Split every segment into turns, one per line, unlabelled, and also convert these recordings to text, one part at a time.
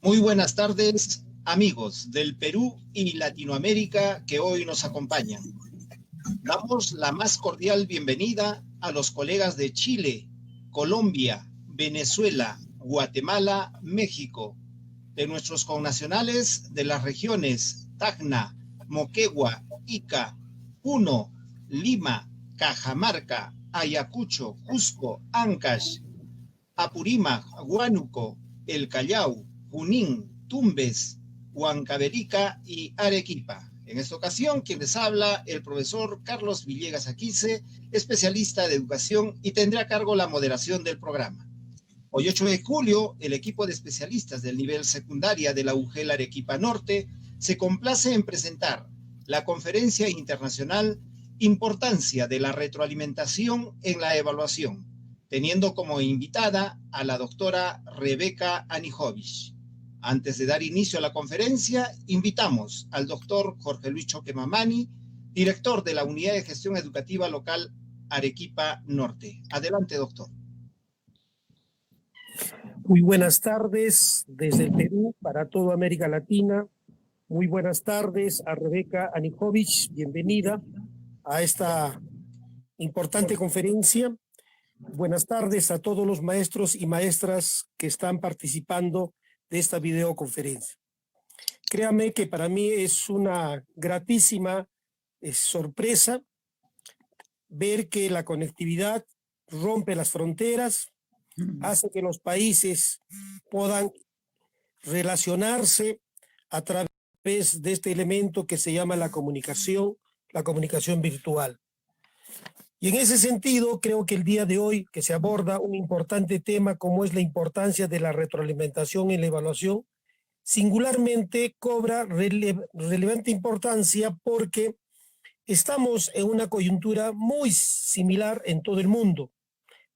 Muy buenas tardes, amigos del Perú y Latinoamérica que hoy nos acompañan. Damos la más cordial bienvenida a los colegas de Chile, Colombia, Venezuela, Guatemala, México, de nuestros connacionales de las regiones Tacna, Moquegua, Ica, Puno, Lima, Cajamarca, Ayacucho, Cusco, Ancash, Apurímac, Huánuco, El Callao, Junín, Tumbes, Huancavelica y Arequipa. En esta ocasión, quien les habla, el profesor Carlos Villegas Aquise, especialista de educación, y tendrá a cargo la moderación del programa. Hoy 8 de julio, el equipo de especialistas del nivel secundaria de la UGEL Arequipa Norte se complace en presentar la conferencia internacional Importancia de la retroalimentación en la evaluación, teniendo como invitada a la doctora Rebeca Anijovic. Antes de dar inicio a la conferencia, invitamos al doctor Jorge Luis Choque Mamani, director de la Unidad de Gestión Educativa Local Arequipa Norte. Adelante, doctor.
Muy buenas tardes desde el Perú para toda América Latina. Muy buenas tardes a Rebeca Anijovic. Bienvenida a esta importante conferencia. Buenas tardes a todos los maestros y maestras que están participando de esta videoconferencia. Créame que para mí es una gratísima sorpresa ver que la conectividad rompe las fronteras, hace que los países puedan relacionarse a través de este elemento que se llama la comunicación virtual. Y en ese sentido, creo que el día de hoy que se aborda un importante tema como es la importancia de la retroalimentación en la evaluación, singularmente cobra relevante importancia porque estamos en una coyuntura muy similar en todo el mundo.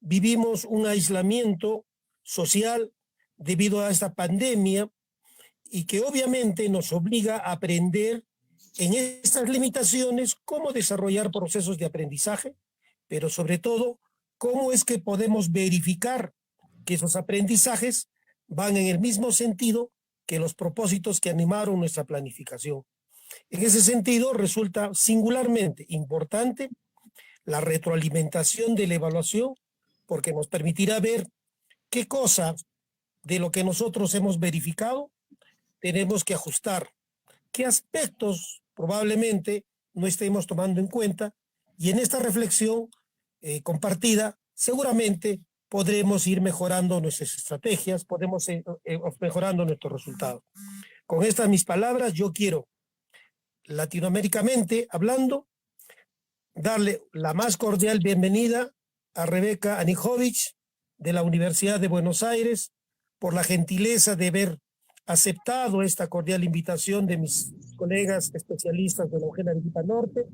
Vivimos un aislamiento social debido a esta pandemia y que obviamente nos obliga a aprender en estas limitaciones cómo desarrollar procesos de aprendizaje, pero sobre todo, cómo es que podemos verificar que esos aprendizajes van en el mismo sentido que los propósitos que animaron nuestra planificación. En ese sentido, resulta singularmente importante la retroalimentación de la evaluación, porque nos permitirá ver qué cosas de lo que nosotros hemos verificado tenemos que ajustar, qué aspectos probablemente no estemos tomando en cuenta, y en esta reflexión compartida seguramente podremos ir mejorando nuestras estrategias, podemos ir mejorando nuestros resultados. Con estas mis palabras, yo quiero, latinoamericamente hablando, darle la más cordial bienvenida a Rebeca Anijovic de la Universidad de Buenos Aires por la gentileza de haber aceptado esta cordial invitación de mis colegas especialistas de la UGEL Arequipa Norte,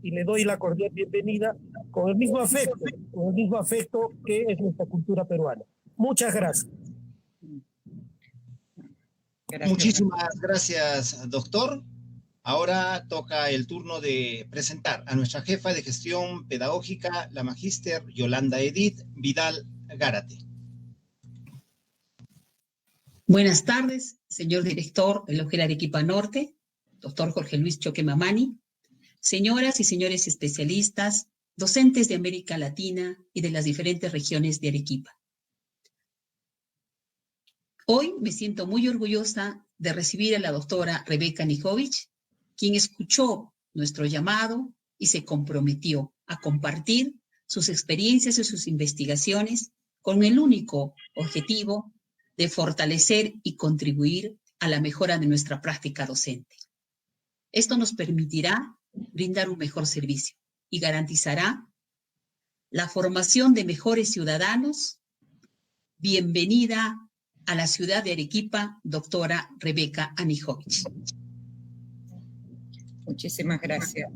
y le doy la cordial bienvenida con el mismo afecto que es nuestra cultura peruana. Muchas gracias.
Muchísimas gracias, doctor. Ahora toca el turno de presentar a nuestra jefa de gestión pedagógica, la magíster Yolanda Edith Vidal Gárate.
Buenas tardes, señor director de la UGEL Arequipa Norte, doctor Jorge Luis Choque Mamani, señoras y señores especialistas, docentes de América Latina y de las diferentes regiones de Arequipa. Hoy me siento muy orgullosa de recibir a la doctora Rebeca Anijovic, quien escuchó nuestro llamado y se comprometió a compartir sus experiencias y sus investigaciones con el único objetivo de fortalecer y contribuir a la mejora de nuestra práctica docente. Esto nos permitirá brindar un mejor servicio y garantizará la formación de mejores ciudadanos. Bienvenida a la ciudad de Arequipa, doctora Rebeca Anijovic.
Muchísimas gracias.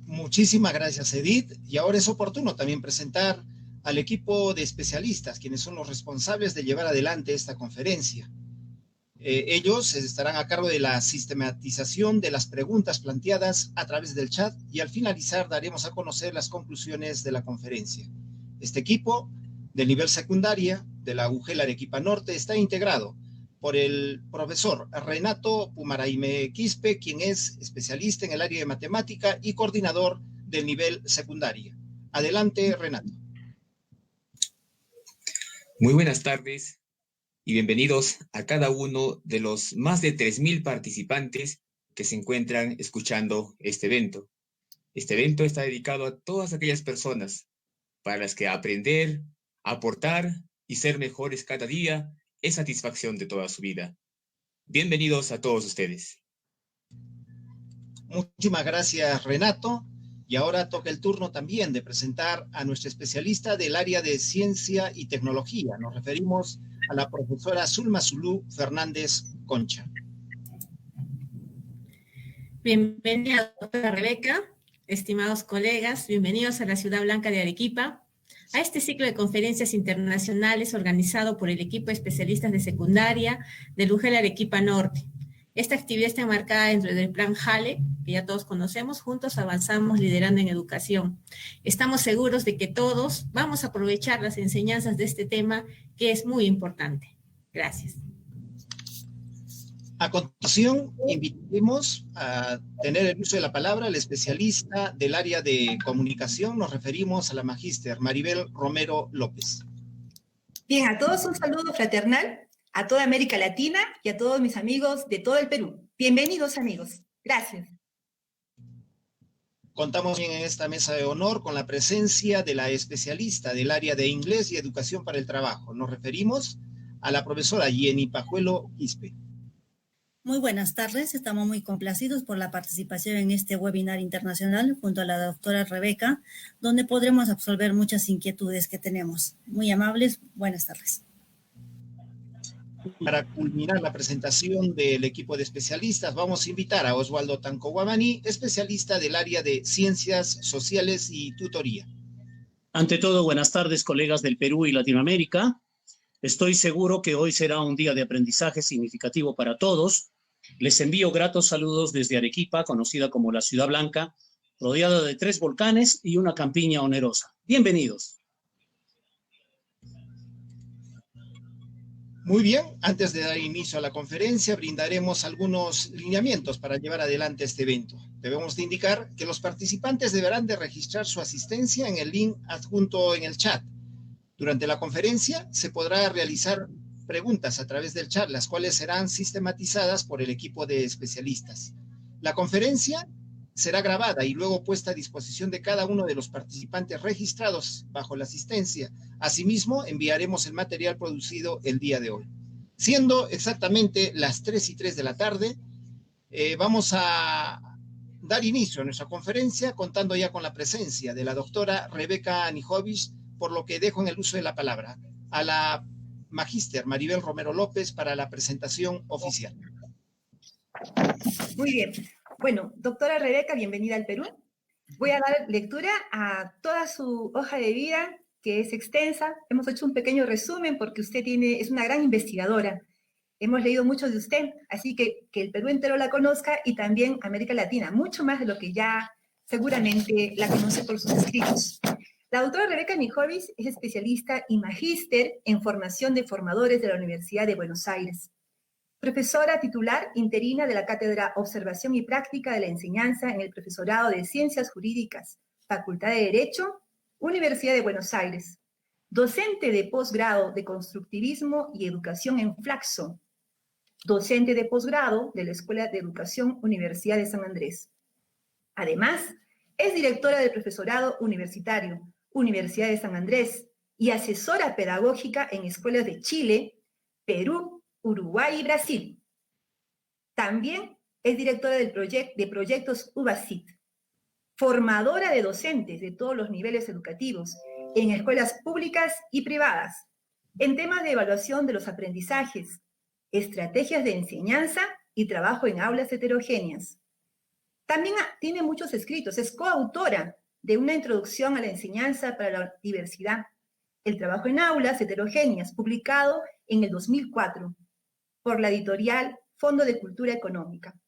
Muchísimas gracias, Edith. Y ahora es oportuno también presentar al equipo de especialistas, quienes son los responsables de llevar adelante esta conferencia. Ellos estarán a cargo de la sistematización de las preguntas planteadas a través del chat, y al finalizar daremos a conocer las conclusiones de la conferencia. Este equipo del nivel secundaria de la UGEL Arequipa Norte está integrado por el profesor Renato Pumaraime Quispe, quien es especialista en el área de matemática y coordinador del nivel secundaria. Adelante, Renato.
Muy buenas tardes y bienvenidos a cada uno de los más de 3.000 participantes que se encuentran escuchando este evento. Este evento está dedicado a todas aquellas personas para las que aprender, aportar y ser mejores cada día es satisfacción de toda su vida. Bienvenidos a todos ustedes.
Muchísimas gracias, Renato. Y ahora toca el turno también de presentar a nuestra especialista del área de ciencia y tecnología. Nos referimos a la profesora Zulma Zulú Fernández Concha.
Bienvenida, doctora Rebeca, estimados colegas, bienvenidos a la Ciudad Blanca de Arequipa, a este ciclo de conferencias internacionales organizado por el equipo de especialistas de secundaria del UGEL Arequipa Norte. Esta actividad está enmarcada dentro del plan JALE, que ya todos conocemos. Juntos avanzamos liderando en educación. Estamos seguros de que todos vamos a aprovechar las enseñanzas de este tema, que es muy importante. Gracias.
A continuación, invitamos a tener el uso de la palabra al especialista del área de comunicación. Nos referimos a la magíster Maribel Romero López.
Bien, a todos un saludo fraternal, a toda América Latina y a todos mis amigos de todo el Perú. Bienvenidos, amigos. Gracias.
Contamos bien en esta mesa de honor con la presencia de la especialista del área de inglés y educación para el trabajo. Nos referimos a la profesora Jenny Pajuelo Quispe.
Muy buenas tardes, estamos muy complacidos por la participación en este webinar internacional junto a la doctora Rebeca, donde podremos absolver muchas inquietudes que tenemos. Muy amables, buenas tardes.
Para culminar la presentación del equipo de especialistas, vamos a invitar a Oswaldo Tanco-Guamaní, especialista del área de Ciencias Sociales y Tutoría.
Ante todo, buenas tardes, colegas del Perú y Latinoamérica. Estoy seguro que hoy será un día de aprendizaje significativo para todos. Les envío gratos saludos desde Arequipa, conocida como la Ciudad Blanca, rodeada de 3 volcanes y una campiña onerosa. Bienvenidos.
Muy bien, antes de dar inicio a la conferencia, brindaremos algunos lineamientos para llevar adelante este evento. Debemos de indicar que los participantes deberán de registrar su asistencia en el link adjunto en el chat. Durante la conferencia se podrá realizar preguntas a través del chat, las cuales serán sistematizadas por el equipo de especialistas. La conferencia será grabada y luego puesta a disposición de cada uno de los participantes registrados bajo la asistencia. Asimismo, enviaremos el material producido el día de hoy. Siendo exactamente las 3:03 de la tarde, vamos a dar inicio a nuestra conferencia contando ya con la presencia de la doctora Rebeca Nijovic, por lo que dejo en el uso de la palabra a la magíster Maribel Romero López para la presentación oficial.
Muy bien. Bueno, doctora Rebeca, bienvenida al Perú. Voy a dar lectura a toda su hoja de vida, que es extensa. Hemos hecho un pequeño resumen porque usted es una gran investigadora. Hemos leído mucho de usted, así que el Perú entero la conozca y también América Latina, mucho más de lo que ya seguramente la conoce por sus escritos. La doctora Rebeca Nijovic es especialista y magíster en formación de formadores de la Universidad de Buenos Aires. Profesora titular interina de la Cátedra Observación y Práctica de la Enseñanza en el Profesorado de Ciencias Jurídicas, Facultad de Derecho, Universidad de Buenos Aires. Docente de posgrado de Constructivismo y Educación en Flaxo. Docente de posgrado de la Escuela de Educación Universidad de San Andrés. Además, es directora del Profesorado Universitario, Universidad de San Andrés, y asesora pedagógica en escuelas de Chile, Perú, Uruguay y Brasil. También es directora de proyectos UBACIT, formadora de docentes de todos los niveles educativos en escuelas públicas y privadas, en temas de evaluación de los aprendizajes, estrategias de enseñanza y trabajo en aulas heterogéneas. También tiene muchos escritos, es coautora de una introducción a la enseñanza para la diversidad, el trabajo en aulas heterogéneas, publicado en el 2004 por la editorial Fondo de Cultura Económica.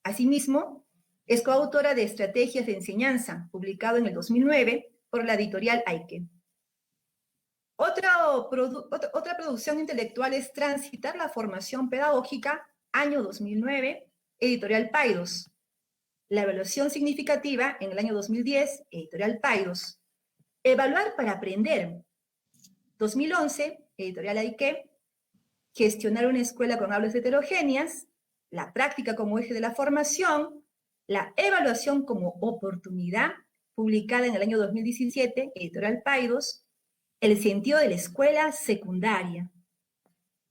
Asimismo, es coautora de Estrategias de Enseñanza, publicado en el 2009 por la editorial Aike. Otra producción intelectual es Transitar la formación pedagógica, año 2009, editorial Paidós. La evaluación significativa en el año 2010, editorial Paidós. Evaluar para aprender, 2011, editorial Aike. Gestionar una escuela con aulas heterogéneas, la práctica como eje de la formación, la evaluación como oportunidad, publicada en el año 2017, editorial Paidós. El sentido de la escuela secundaria,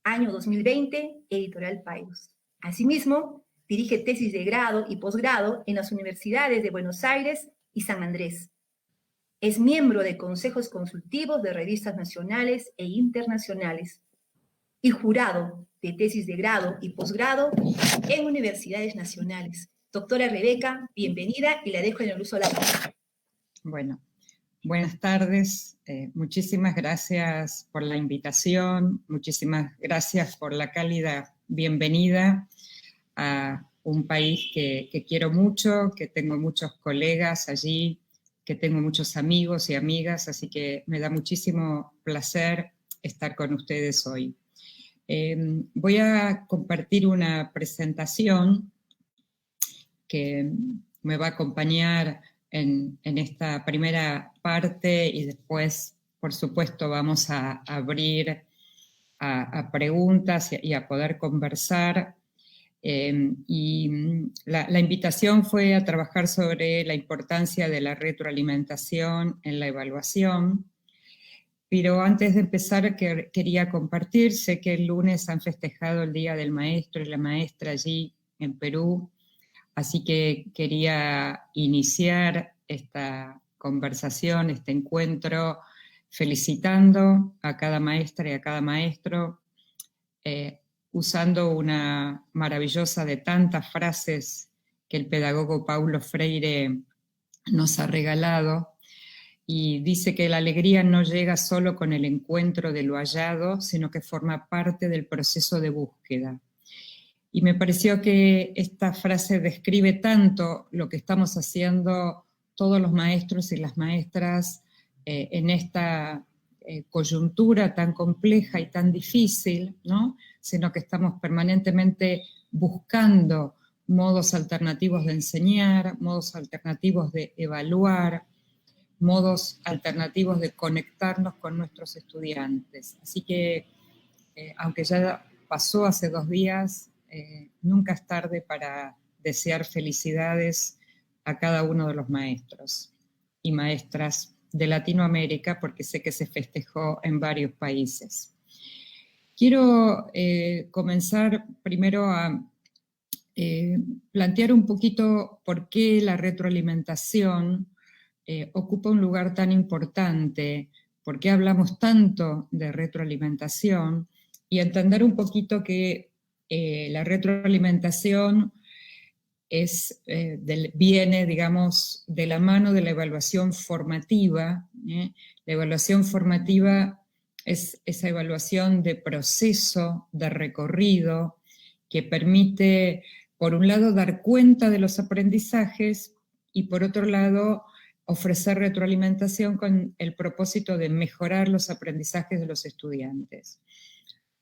año 2020, editorial Paidós. Asimismo, dirige tesis de grado y posgrado en las universidades de Buenos Aires y San Andrés. Es miembro de consejos consultivos de revistas nacionales e internacionales y jurado de tesis de grado y posgrado en universidades nacionales. Doctora Rebeca, bienvenida y la dejo en el uso de la palabra.
Bueno. Buenas tardes, muchísimas gracias por la invitación, muchísimas gracias por la cálida bienvenida a un país que quiero mucho, que tengo muchos colegas allí, que tengo muchos amigos y amigas, así que me da muchísimo placer estar con ustedes hoy. Voy a compartir una presentación que me va a acompañar en esta primera parte y después, por supuesto, vamos a abrir a preguntas y a poder conversar. La invitación fue a trabajar sobre la importancia de la retroalimentación en la evaluación, pero antes de empezar quería compartir, sé que el lunes han festejado el Día del Maestro y la Maestra allí en Perú. Así que quería iniciar esta conversación, este encuentro, felicitando a cada maestra y a cada maestro, usando una maravillosa de tantas frases que el pedagogo Paulo Freire nos ha regalado, y dice que la alegría no llega solo con el encuentro de lo hallado, sino que forma parte del proceso de búsqueda. Y me pareció que esta frase describe tanto lo que estamos haciendo todos los maestros y las maestras en esta coyuntura tan compleja y tan difícil, ¿no? Sino que estamos permanentemente buscando modos alternativos de enseñar, modos alternativos de evaluar, modos alternativos de conectarnos con nuestros estudiantes. Así que, aunque ya pasó hace 2 días, nunca es tarde para desear felicidades a cada uno de los maestros y maestras de Latinoamérica, porque sé que se festejó en varios países. Quiero comenzar primero a plantear un poquito por qué la retroalimentación ocupa un lugar tan importante, por qué hablamos tanto de retroalimentación, y entender un poquito que la retroalimentación viene, digamos, de la mano de la evaluación formativa. La evaluación formativa es esa evaluación de proceso, de recorrido, que permite, por un lado, dar cuenta de los aprendizajes y, por otro lado, ofrecer retroalimentación con el propósito de mejorar los aprendizajes de los estudiantes.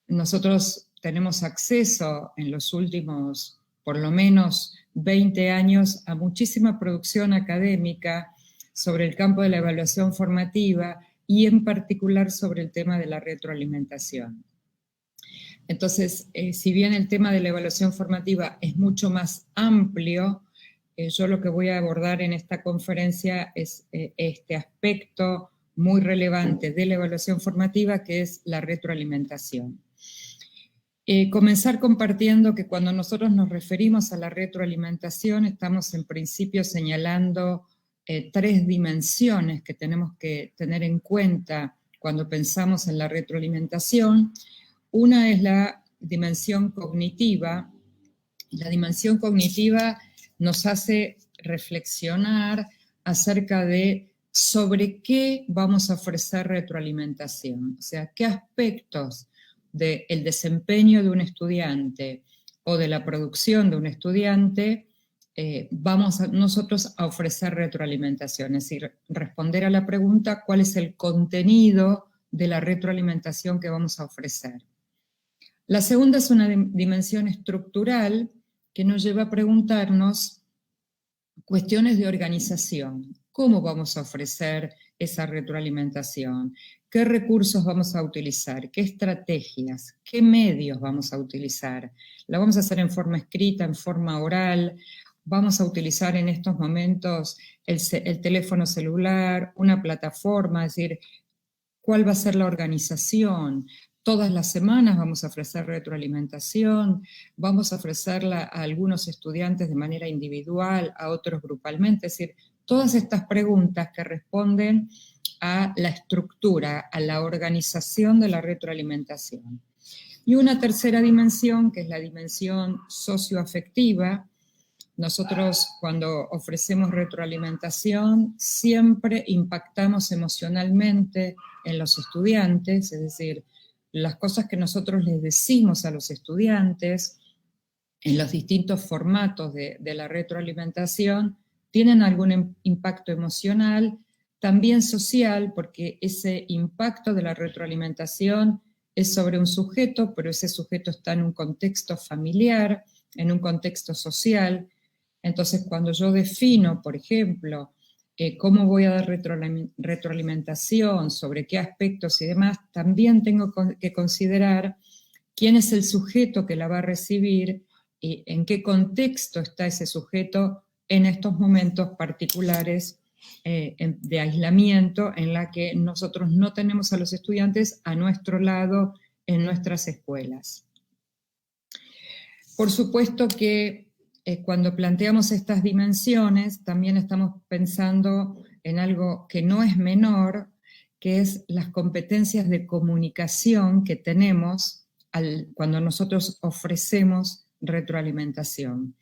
Nosotros tenemos acceso en los últimos, por lo menos, 20 años a muchísima producción académica sobre el campo de la evaluación formativa y en particular sobre el tema de la retroalimentación. Entonces, si bien el tema de la evaluación formativa es mucho más amplio, yo lo que voy a abordar en esta conferencia es este aspecto muy relevante de la evaluación formativa, que es la retroalimentación. Comenzar compartiendo que cuando nosotros nos referimos a la retroalimentación estamos en principio señalando 3 dimensiones que tenemos que tener en cuenta cuando pensamos en la retroalimentación. Una es la dimensión cognitiva. La dimensión cognitiva nos hace reflexionar acerca de sobre qué vamos a ofrecer retroalimentación, o sea, qué aspectos del desempeño de un estudiante o de la producción de un estudiante vamos nosotros a ofrecer retroalimentación, es decir, responder a la pregunta cuál es el contenido de la retroalimentación que vamos a ofrecer. La segunda es una dimensión estructural que nos lleva a preguntarnos cuestiones de organización. ¿Cómo vamos a ofrecer esa retroalimentación? ¿Qué recursos vamos a utilizar? ¿Qué estrategias? ¿Qué medios vamos a utilizar? ¿La vamos a hacer en forma escrita, en forma oral? ¿Vamos a utilizar en estos momentos el teléfono celular, una plataforma? Es decir, ¿cuál va a ser la organización? Todas las semanas vamos a ofrecer retroalimentación, vamos a ofrecerla a algunos estudiantes de manera individual, a otros grupalmente. Es decir, todas estas preguntas que responden a la estructura, a la organización de la retroalimentación. Y una tercera dimensión, que es la dimensión socioafectiva. Nosotros cuando ofrecemos retroalimentación siempre impactamos emocionalmente en los estudiantes, es decir, las cosas que nosotros les decimos a los estudiantes en los distintos formatos de la retroalimentación tienen algún impacto emocional, también social, porque ese impacto de la retroalimentación es sobre un sujeto, pero ese sujeto está en un contexto familiar, en un contexto social. Entonces, cuando yo defino, por ejemplo, cómo voy a dar retroalimentación, sobre qué aspectos y demás, también tengo que considerar quién es el sujeto que la va a recibir y en qué contexto está ese sujeto en estos momentos particulares de aislamiento en la que nosotros no tenemos a los estudiantes a nuestro lado en nuestras escuelas. Por supuesto que cuando planteamos estas dimensiones, también estamos pensando en algo que no es menor, que es las competencias de comunicación que tenemos cuando nosotros ofrecemos retroalimentación.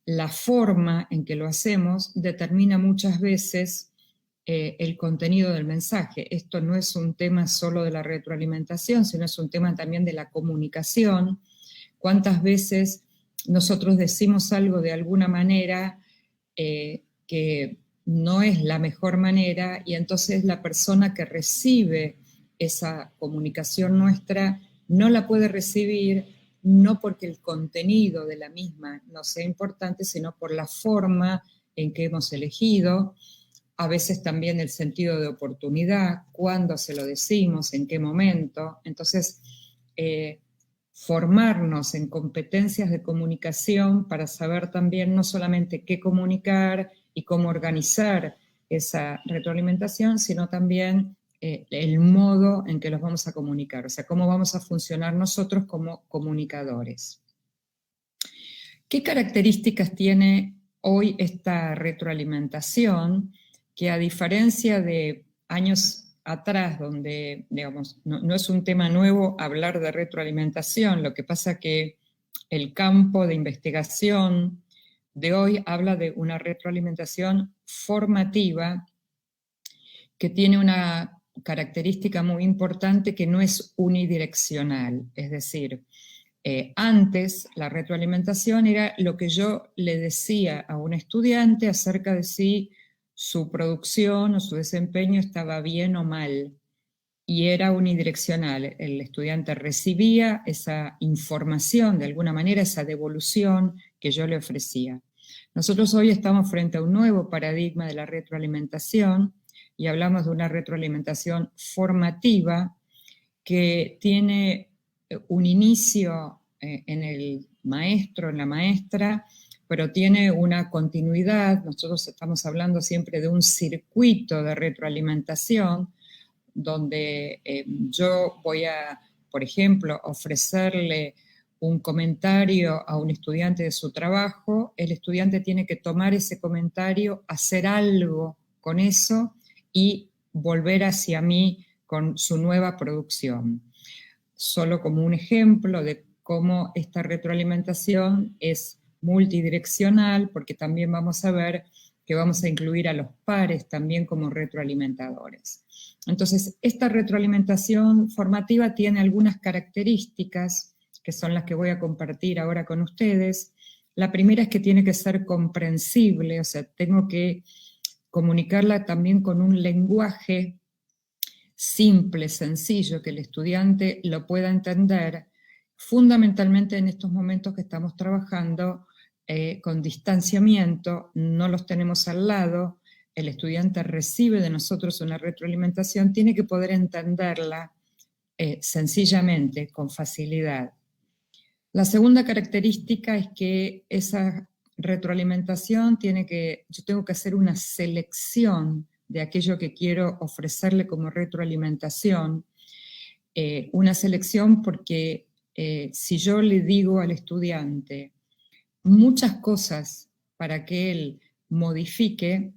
La forma en que lo hacemos determina muchas veces el contenido del mensaje. Esto no es un tema solo de la retroalimentación, sino es un tema también de la comunicación. ¿Cuántas veces nosotros decimos algo de alguna manera que no es la mejor manera y entonces la persona que recibe esa comunicación nuestra no la puede recibir, no porque el contenido de la misma no sea importante, sino por la forma en que hemos elegido, a veces también el sentido de oportunidad, cuándo se lo decimos, en qué momento. Entonces, formarnos en competencias de comunicación para saber también no solamente qué comunicar y cómo organizar esa retroalimentación, sino también el modo en que los vamos a comunicar, o sea, cómo vamos a funcionar nosotros como comunicadores. ¿Qué características tiene hoy esta retroalimentación? Que a diferencia de años atrás, donde, digamos, no es un tema nuevo hablar de retroalimentación, lo que pasa que el campo de investigación de hoy habla de una retroalimentación formativa que tiene una característica muy importante que no es unidireccional, es decir, antes la retroalimentación era lo que yo le decía a un estudiante acerca de si su producción o su desempeño estaba bien o mal, y era unidireccional. El estudiante recibía esa información, de alguna manera, esa devolución que yo le ofrecía. Nosotros hoy estamos frente a un nuevo paradigma de la retroalimentación y hablamos de una retroalimentación formativa que tiene un inicio en el maestro, en la maestra, pero tiene una continuidad. Nosotros estamos hablando siempre de un circuito de retroalimentación donde yo voy a, por ejemplo, ofrecerle un comentario a un estudiante de su trabajo, el estudiante tiene que tomar ese comentario, hacer algo con eso y volver hacia mí con su nueva producción. Solo como un ejemplo de cómo esta retroalimentación es multidireccional, porque también vamos a ver que vamos a incluir a los pares también como retroalimentadores. Entonces, esta retroalimentación formativa tiene algunas características que son las que voy a compartir ahora con ustedes. La primera es que tiene que ser comprensible, o sea, tengo que comunicarla también con un lenguaje simple, sencillo, que el estudiante lo pueda entender, fundamentalmente en estos momentos que estamos trabajando con distanciamiento, no los tenemos al lado, el estudiante recibe de nosotros una retroalimentación, tiene que poder entenderla sencillamente, con facilidad. La segunda característica es que esa retroalimentación yo tengo que hacer una selección de aquello que quiero ofrecerle como retroalimentación, una selección porque si yo le digo al estudiante muchas cosas para que él modifique,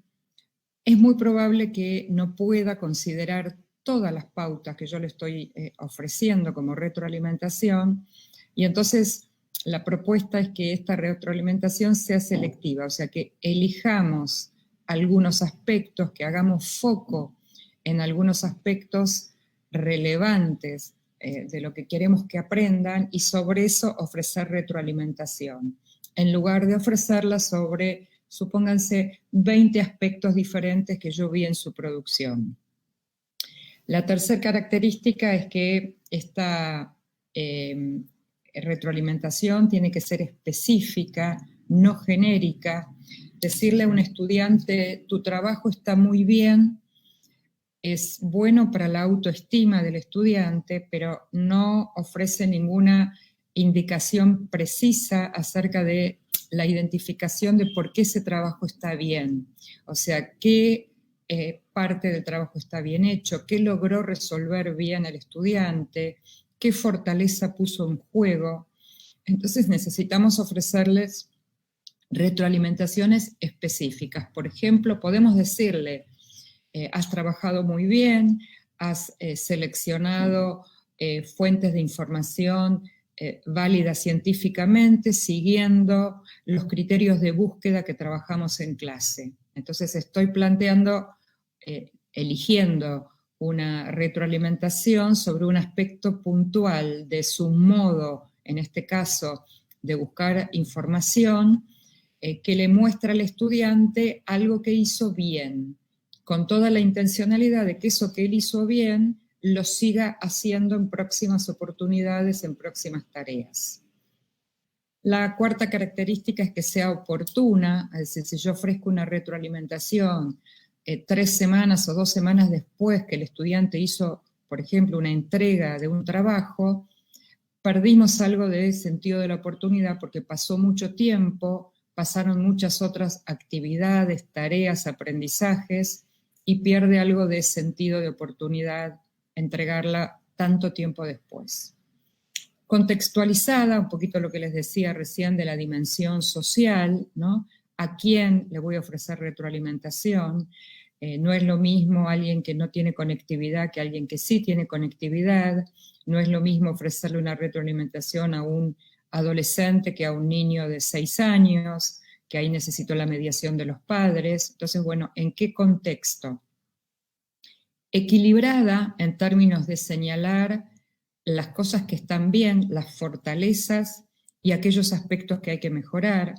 es muy probable que no pueda considerar todas las pautas que yo le estoy ofreciendo como retroalimentación, y entonces la propuesta es que esta retroalimentación sea selectiva, o sea, que elijamos algunos aspectos, que hagamos foco en algunos aspectos relevantes de lo que queremos que aprendan, y sobre eso ofrecer retroalimentación, en lugar de ofrecerla sobre, supónganse, 20 aspectos diferentes que yo vi en su producción. La tercera característica es que esta retroalimentación tiene que ser específica, no genérica. Decirle a un estudiante, tu trabajo está muy bien, es bueno para la autoestima del estudiante, pero no ofrece ninguna indicación precisa acerca de la identificación de por qué ese trabajo está bien. O sea, qué parte del trabajo está bien hecho, qué logró resolver bien el estudiante, qué fortaleza puso en juego. Entonces necesitamos ofrecerles retroalimentaciones específicas. Por ejemplo, podemos decirle, has trabajado muy bien, has seleccionado fuentes de información válidas científicamente, siguiendo los criterios de búsqueda que trabajamos en clase. Entonces estoy planteando, eligiendo una retroalimentación sobre un aspecto puntual de su modo, en este caso, de buscar información, que le muestra al estudiante algo que hizo bien, con toda la intencionalidad de que eso que él hizo bien lo siga haciendo en próximas oportunidades, en próximas tareas. La cuarta característica es que sea oportuna, es decir, si yo ofrezco una retroalimentación 3 semanas o 2 semanas después que el estudiante hizo, por ejemplo, una entrega de un trabajo, perdimos algo de sentido de la oportunidad porque pasó mucho tiempo, pasaron muchas otras actividades, tareas, aprendizajes, y pierde algo de sentido de oportunidad entregarla tanto tiempo después. Contextualizada, un poquito lo que les decía recién de la dimensión social, ¿no? ¿A quién le voy a ofrecer retroalimentación? No es lo mismo alguien que no tiene conectividad que alguien que sí tiene conectividad. No es lo mismo ofrecerle una retroalimentación a un adolescente que a un niño de 6 años, que ahí necesito la mediación de los padres. Entonces, bueno, ¿en qué contexto? Equilibrada en términos de señalar las cosas que están bien, las fortalezas y aquellos aspectos que hay que mejorar.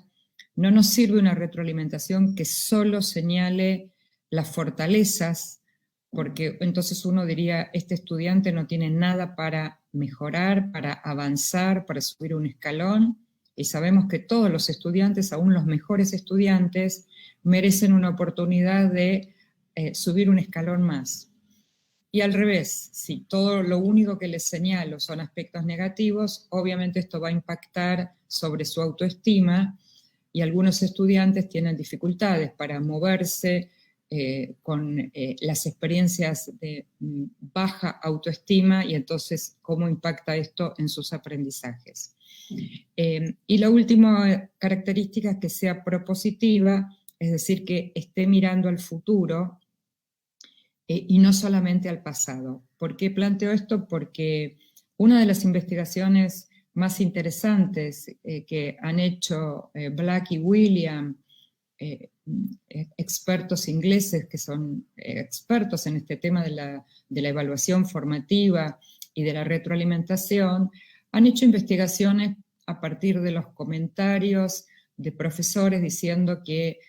No nos sirve una retroalimentación que solo señale las fortalezas, porque entonces uno diría, este estudiante no tiene nada para mejorar, para avanzar, para subir un escalón, y sabemos que todos los estudiantes, aún los mejores estudiantes, merecen una oportunidad de subir un escalón más. Y al revés, si todo lo único que les señalo son aspectos negativos, obviamente esto va a impactar sobre su autoestima, y algunos estudiantes tienen dificultades para moverse con las experiencias de baja autoestima, y entonces cómo impacta esto en sus aprendizajes. Y la última característica es que sea propositiva, es decir, que esté mirando al futuro y no solamente al pasado. ¿Por qué planteo esto? Porque una de las investigaciones más interesantes que han hecho Black y William, expertos ingleses que son expertos en este tema de la evaluación formativa y de la retroalimentación, han hecho investigaciones a partir de los comentarios de profesores diciendo que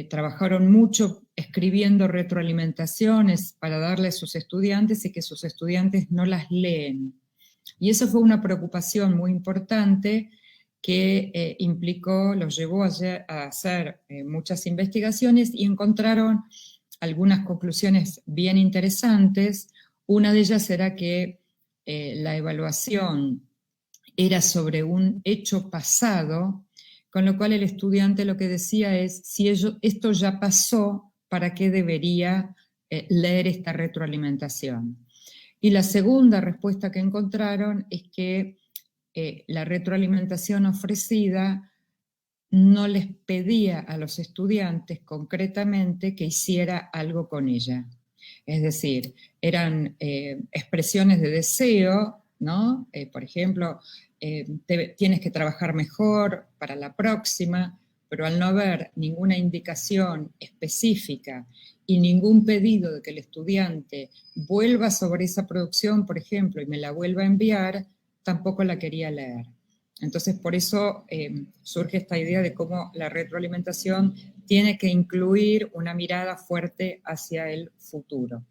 trabajaron mucho escribiendo retroalimentaciones para darle a sus estudiantes y que sus estudiantes no las leen. Y eso fue una preocupación muy importante que los llevó a hacer muchas investigaciones y encontraron algunas conclusiones bien interesantes. Una de ellas era que la evaluación era sobre un hecho pasado, con lo cual el estudiante lo que decía es, si esto ya pasó, ¿para qué debería leer esta retroalimentación? Y la segunda respuesta que encontraron es que la retroalimentación ofrecida no les pedía a los estudiantes concretamente que hiciera algo con ella. Es decir, eran expresiones de deseo, ¿no? Por ejemplo, tienes que trabajar mejor para la próxima, pero al no haber ninguna indicación específica y ningún pedido de que el estudiante vuelva sobre esa producción, por ejemplo, y me la vuelva a enviar, tampoco la quería leer. Entonces, por eso surge esta idea de cómo la retroalimentación tiene que incluir una mirada fuerte hacia el futuro.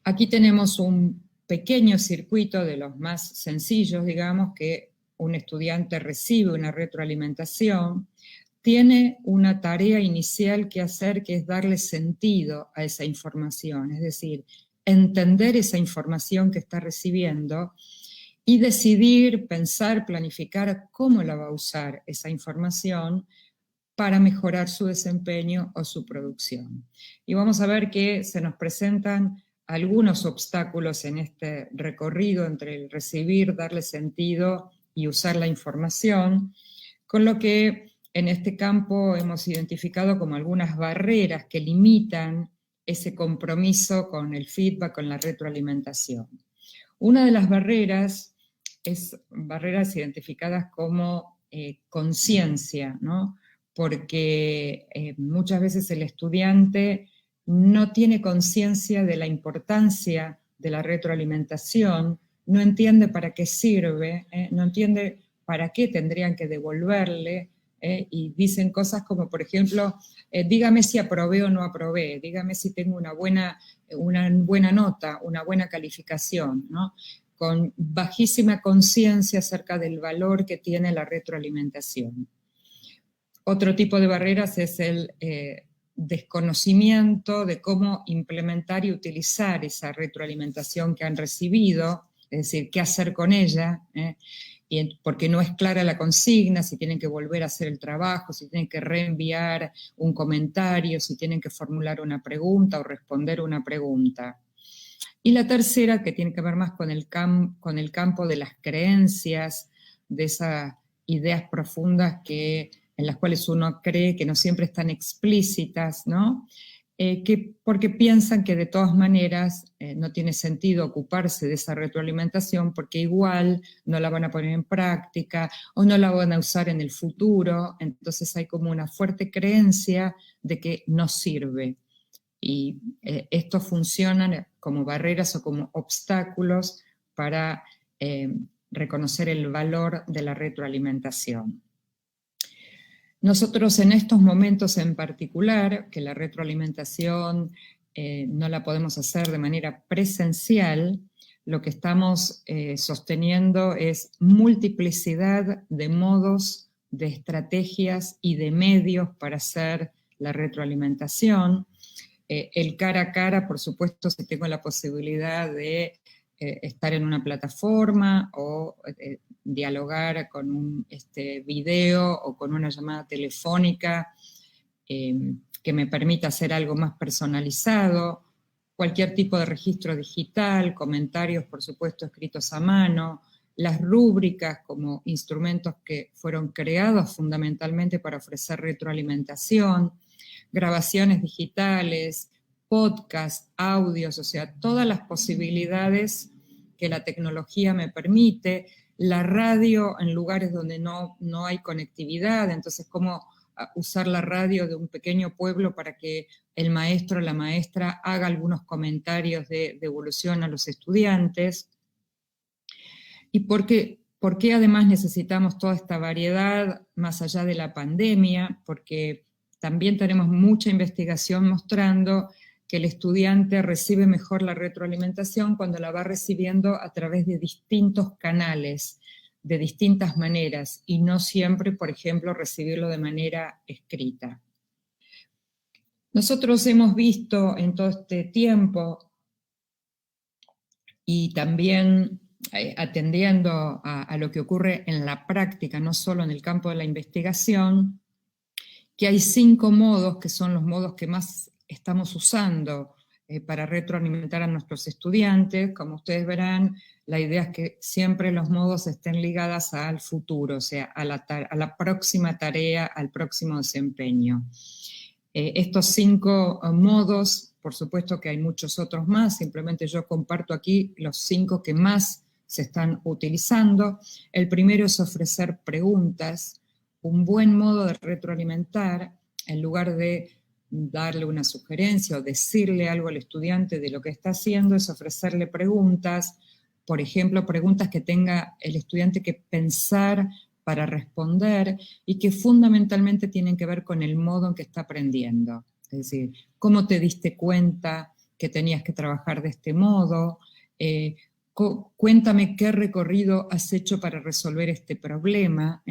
Aquí tenemos un pequeño circuito de los más sencillos, digamos, que un estudiante recibe una retroalimentación, tiene una tarea inicial que hacer, que es darle sentido a esa información, es decir, entender esa información que está recibiendo y decidir, pensar, planificar cómo la va a usar esa información para mejorar su desempeño o su producción. Y vamos a ver que se nos presentan algunos obstáculos en este recorrido entre el recibir, darle sentido y usar la información, con lo que en este campo hemos identificado como algunas barreras que limitan ese compromiso con el feedback, con la retroalimentación. Una de las barreras es barreras identificadas como conciencia, ¿no? Porque muchas veces el estudiante no tiene conciencia de la importancia de la retroalimentación, no entiende para qué sirve, no entiende para qué tendrían que devolverle, y dicen cosas como, por ejemplo, dígame si aprobé o no aprobé, dígame si tengo una buena nota, una buena calificación, ¿no? Con bajísima conciencia acerca del valor que tiene la retroalimentación. Otro tipo de barreras es el desconocimiento de cómo implementar y utilizar esa retroalimentación que han recibido, es decir, qué hacer con ella, porque no es clara la consigna, si tienen que volver a hacer el trabajo, si tienen que reenviar un comentario, si tienen que formular una pregunta o responder una pregunta. Y la tercera, que tiene que ver más con el campo de las creencias, de esas ideas profundas en las cuales uno cree que no siempre están explícitas, ¿no? Porque piensan que de todas maneras no tiene sentido ocuparse de esa retroalimentación porque igual no la van a poner en práctica o no la van a usar en el futuro, entonces hay como una fuerte creencia de que no sirve. Y estos funcionan como barreras o como obstáculos para reconocer el valor de la retroalimentación. Nosotros en estos momentos en particular, que la retroalimentación no la podemos hacer de manera presencial, lo que estamos sosteniendo es multiplicidad de modos, de estrategias y de medios para hacer la retroalimentación. El cara a cara, por supuesto, si tengo la posibilidad de estar en una plataforma o dialogar con un video o con una llamada telefónica que me permita hacer algo más personalizado, cualquier tipo de registro digital, comentarios, por supuesto, escritos a mano, las rúbricas como instrumentos que fueron creados fundamentalmente para ofrecer retroalimentación, grabaciones digitales, podcasts, audios, o sea, todas las posibilidades que la tecnología me permite, la radio en lugares donde no hay conectividad, entonces cómo usar la radio de un pequeño pueblo para que el maestro o la maestra haga algunos comentarios de devolución a los estudiantes. ¿Y por qué además necesitamos toda esta variedad más allá de la pandemia? Porque también tenemos mucha investigación mostrando que el estudiante recibe mejor la retroalimentación cuando la va recibiendo a través de distintos canales, de distintas maneras, y no siempre, por ejemplo, recibirlo de manera escrita. Nosotros hemos visto en todo este tiempo, y también atendiendo a lo que ocurre en la práctica, no solo en el campo de la investigación, que hay 5 modos que son los modos que más estamos usando para retroalimentar a nuestros estudiantes. Como ustedes verán, la idea es que siempre los modos estén ligados al futuro, o sea, a la próxima tarea, al próximo desempeño. Estos 5 modos, por supuesto que hay muchos otros más, simplemente yo comparto aquí los 5 que más se están utilizando. El primero es ofrecer preguntas. Un buen modo de retroalimentar, en lugar de darle una sugerencia o decirle algo al estudiante de lo que está haciendo, es ofrecerle preguntas, por ejemplo, preguntas que tenga el estudiante que pensar para responder y que fundamentalmente tienen que ver con el modo en que está aprendiendo. Es decir, ¿cómo te diste cuenta que tenías que trabajar de este modo? Cuéntame qué recorrido has hecho para resolver este problema.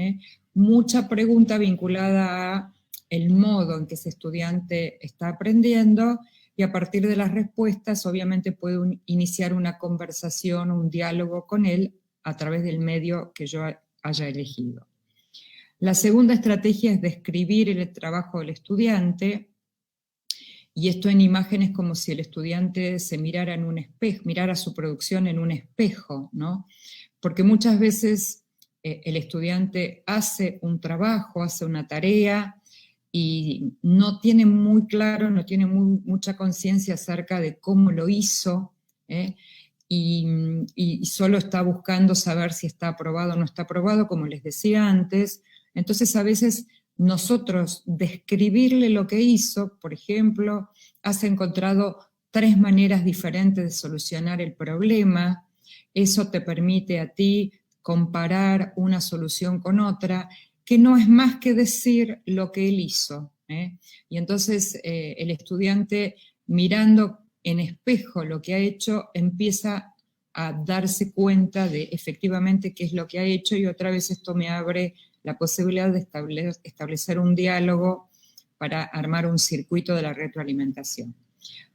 Mucha pregunta vinculada a el modo en que ese estudiante está aprendiendo, y a partir de las respuestas obviamente puede iniciar una conversación o un diálogo con él a través del medio que yo haya elegido. La segunda estrategia es describir el trabajo del estudiante, y esto en imágenes como si el estudiante se mirara en un espejo, mirara su producción en un espejo, ¿no? Porque muchas veces el estudiante hace un trabajo, hace una tarea, y no tiene muy claro, no tiene mucha conciencia acerca de cómo lo hizo, y solo está buscando saber si está aprobado o no está aprobado, como les decía antes. Entonces a veces nosotros describirle lo que hizo, por ejemplo, has encontrado 3 maneras diferentes de solucionar el problema, eso te permite a ti comparar una solución con otra, que no es más que decir lo que él hizo. Y entonces el estudiante, mirando en espejo lo que ha hecho, empieza a darse cuenta de efectivamente qué es lo que ha hecho, y otra vez esto me abre la posibilidad de establecer un diálogo para armar un circuito de la retroalimentación.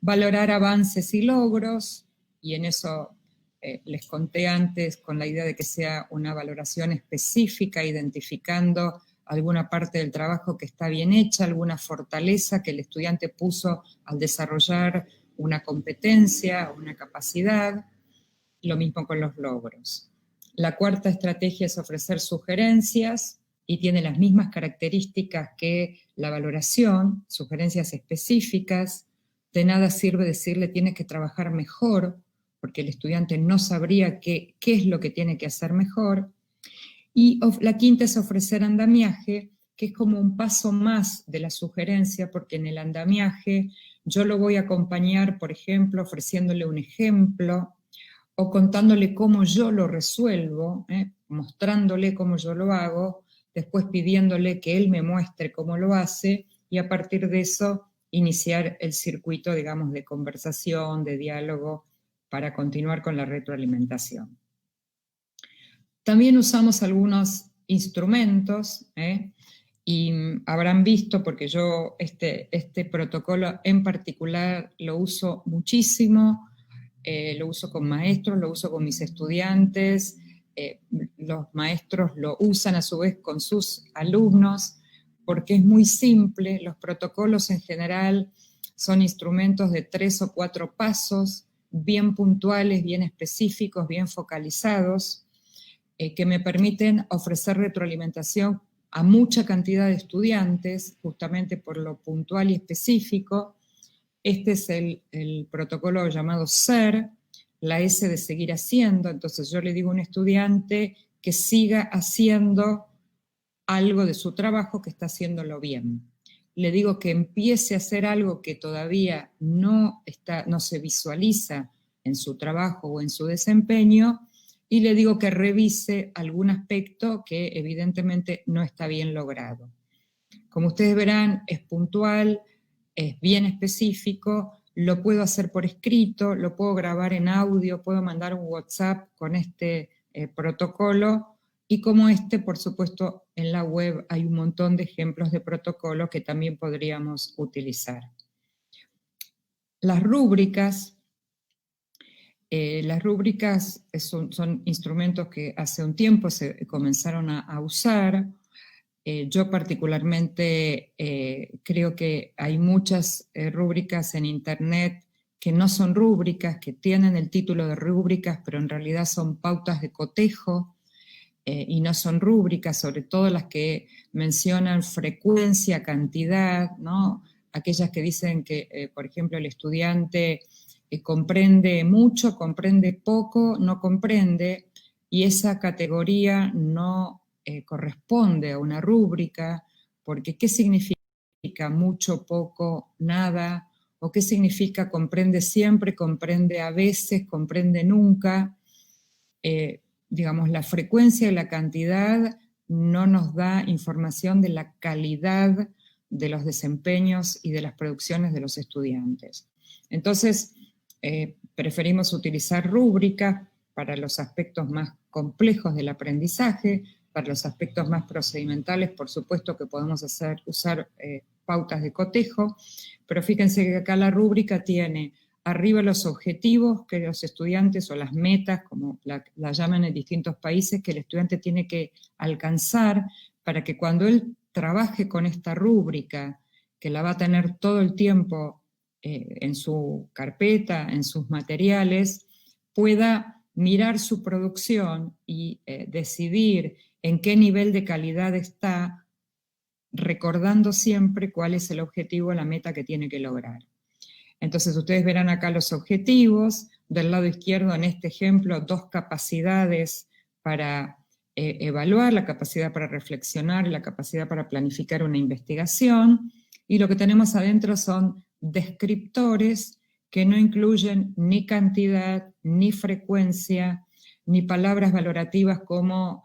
Valorar avances y logros, y en eso les conté antes con la idea de que sea una valoración específica, identificando alguna parte del trabajo que está bien hecha, alguna fortaleza que el estudiante puso al desarrollar una competencia, una capacidad. Lo mismo con los logros. La cuarta estrategia es ofrecer sugerencias, y tiene las mismas características que la valoración, sugerencias específicas. De nada sirve decirle tienes que trabajar mejor, porque el estudiante no sabría qué es lo que tiene que hacer mejor. Y la quinta es ofrecer andamiaje, que es como un paso más de la sugerencia, porque en el andamiaje yo lo voy a acompañar, por ejemplo, ofreciéndole un ejemplo, o contándole cómo yo lo resuelvo, mostrándole cómo yo lo hago, después pidiéndole que él me muestre cómo lo hace, y a partir de eso iniciar el circuito, digamos, de conversación, de diálogo, para continuar con la retroalimentación. También usamos algunos instrumentos, y habrán visto, porque yo este protocolo en particular lo uso muchísimo, lo uso con maestros, lo uso con mis estudiantes, los maestros lo usan a su vez con sus alumnos, porque es muy simple. Los protocolos en general son instrumentos de 3 o 4 pasos, bien puntuales, bien específicos, bien focalizados, que me permiten ofrecer retroalimentación a mucha cantidad de estudiantes, justamente por lo puntual y específico. Este es el protocolo llamado SER, la S de seguir haciendo. Entonces yo le digo a un estudiante que siga haciendo algo de su trabajo, que está haciéndolo bien. Le digo que empiece a hacer algo que todavía no se visualiza en su trabajo o en su desempeño, y le digo que revise algún aspecto que evidentemente no está bien logrado. Como ustedes verán, es puntual, es bien específico, lo puedo hacer por escrito, lo puedo grabar en audio, puedo mandar un WhatsApp con este protocolo, y como por supuesto, en la web hay un montón de ejemplos de protocolos que también podríamos utilizar. Las rúbricas son instrumentos que hace un tiempo se comenzaron a usar. Yo particularmente creo que hay muchas rúbricas en Internet que no son rúbricas, que tienen el título de rúbricas, pero en realidad son pautas de cotejo, y no son rúbricas, sobre todo las que mencionan frecuencia, cantidad, ¿no? Aquellas que dicen que, por ejemplo, el estudiante comprende mucho, comprende poco, no comprende, y esa categoría no corresponde a una rúbrica, porque ¿qué significa mucho, poco, nada? ¿O qué significa comprende siempre, comprende a veces, comprende nunca? Digamos, la frecuencia y la cantidad no nos da información de la calidad de los desempeños y de las producciones de los estudiantes. Entonces, preferimos utilizar rúbricas para los aspectos más complejos del aprendizaje. Para los aspectos más procedimentales, por supuesto que podemos usar pautas de cotejo, pero fíjense que acá la rúbrica tiene arriba los objetivos que los estudiantes, o las metas, como la llaman en distintos países, que el estudiante tiene que alcanzar para que cuando él trabaje con esta rúbrica, que la va a tener todo el tiempo en su carpeta, en sus materiales, pueda mirar su producción y decidir en qué nivel de calidad está, recordando siempre cuál es el objetivo, la meta que tiene que lograr. Entonces ustedes verán acá los objetivos, del lado izquierdo en este ejemplo 2 capacidades para evaluar, la capacidad para reflexionar, la capacidad para planificar una investigación, y lo que tenemos adentro son descriptores que no incluyen ni cantidad, ni frecuencia, ni palabras valorativas como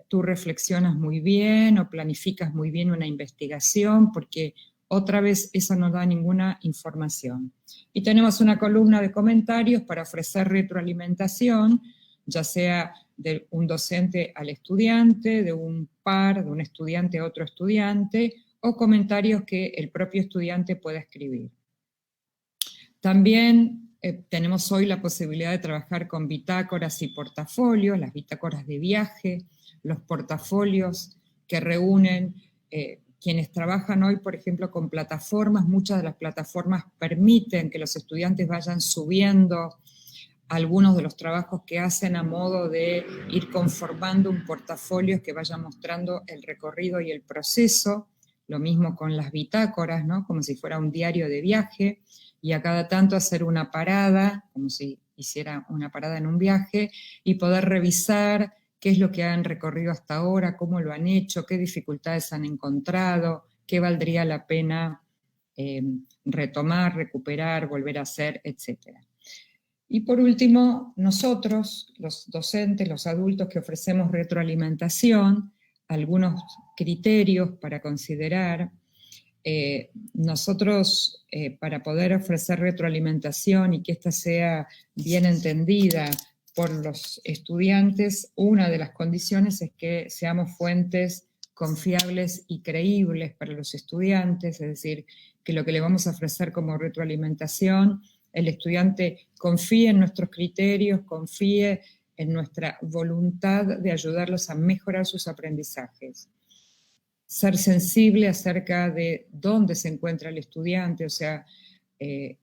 tú reflexionas muy bien o planificas muy bien una investigación, porque otra vez eso no da ninguna información. Y tenemos una columna de comentarios para ofrecer retroalimentación, ya sea de un docente al estudiante, de un par, de un estudiante a otro estudiante, o comentarios que el propio estudiante pueda escribir. También tenemos hoy la posibilidad de trabajar con bitácoras y portafolios, las bitácoras de viaje, los portafolios que reúnen quienes trabajan hoy, por ejemplo, con plataformas. Muchas de las plataformas permiten que los estudiantes vayan subiendo algunos de los trabajos que hacen a modo de ir conformando un portafolio que vaya mostrando el recorrido y el proceso. Lo mismo con las bitácoras, ¿no? Como si fuera un diario de viaje, y a cada tanto hacer una parada, como si hiciera una parada en un viaje, y poder revisar qué es lo que han recorrido hasta ahora, cómo lo han hecho, qué dificultades han encontrado, qué valdría la pena retomar, recuperar, volver a hacer, etc. Y por último, nosotros, los docentes, los adultos que ofrecemos retroalimentación, algunos criterios para considerar. Nosotros, para poder ofrecer retroalimentación y que ésta sea bien entendida por los estudiantes, una de las condiciones es que seamos fuentes confiables y creíbles para los estudiantes, es decir, que lo que le vamos a ofrecer como retroalimentación, el estudiante confíe en nuestros criterios, confíe en nuestra voluntad de ayudarlos a mejorar sus aprendizajes. Ser sensible acerca de dónde se encuentra el estudiante, o sea,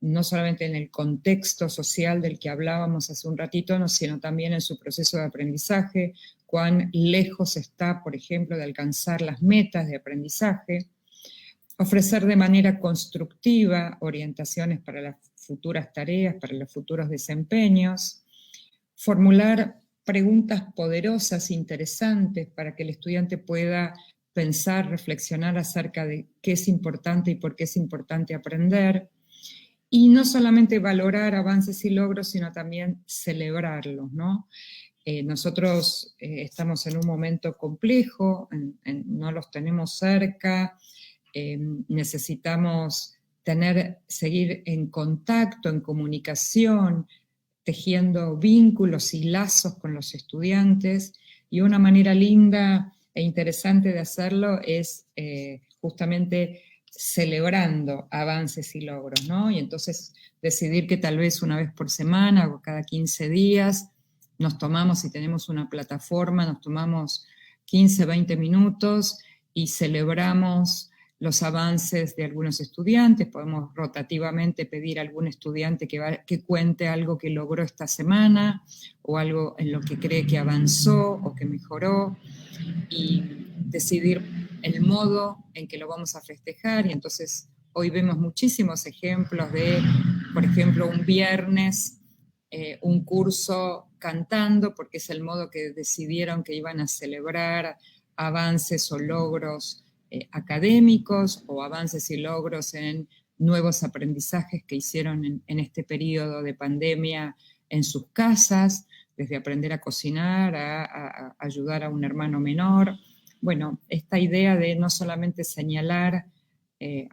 no solamente en el contexto social del que hablábamos hace un ratito, sino también en su proceso de aprendizaje, cuán lejos está, por ejemplo, de alcanzar las metas de aprendizaje. Ofrecer de manera constructiva orientaciones para las futuras tareas, para los futuros desempeños. Formular preguntas poderosas, interesantes, para que el estudiante pueda pensar, reflexionar acerca de qué es importante y por qué es importante aprender. Y no solamente valorar avances y logros, sino también celebrarlos, ¿no? Nosotros estamos en un momento complejo, no los tenemos cerca, necesitamos seguir en contacto, en comunicación, tejiendo vínculos y lazos con los estudiantes, y una manera linda e interesante de hacerlo es justamente celebrando avances y logros, ¿no? Y entonces decidir que tal vez una vez por semana o cada 15 días nos tomamos, si tenemos una plataforma, nos tomamos 15, 20 minutos y celebramos los avances de algunos estudiantes. Podemos rotativamente pedir a algún estudiante que cuente algo que logró esta semana o algo en lo que cree que avanzó o que mejoró, y decidir el modo en que lo vamos a festejar. Y entonces hoy vemos muchísimos ejemplos de, por ejemplo, un viernes, un curso cantando, porque es el modo que decidieron que iban a celebrar avances o logros académicos o avances y logros en nuevos aprendizajes que hicieron en este periodo de pandemia en sus casas, desde aprender a cocinar a ayudar a un hermano menor. Bueno, esta idea de no solamente señalar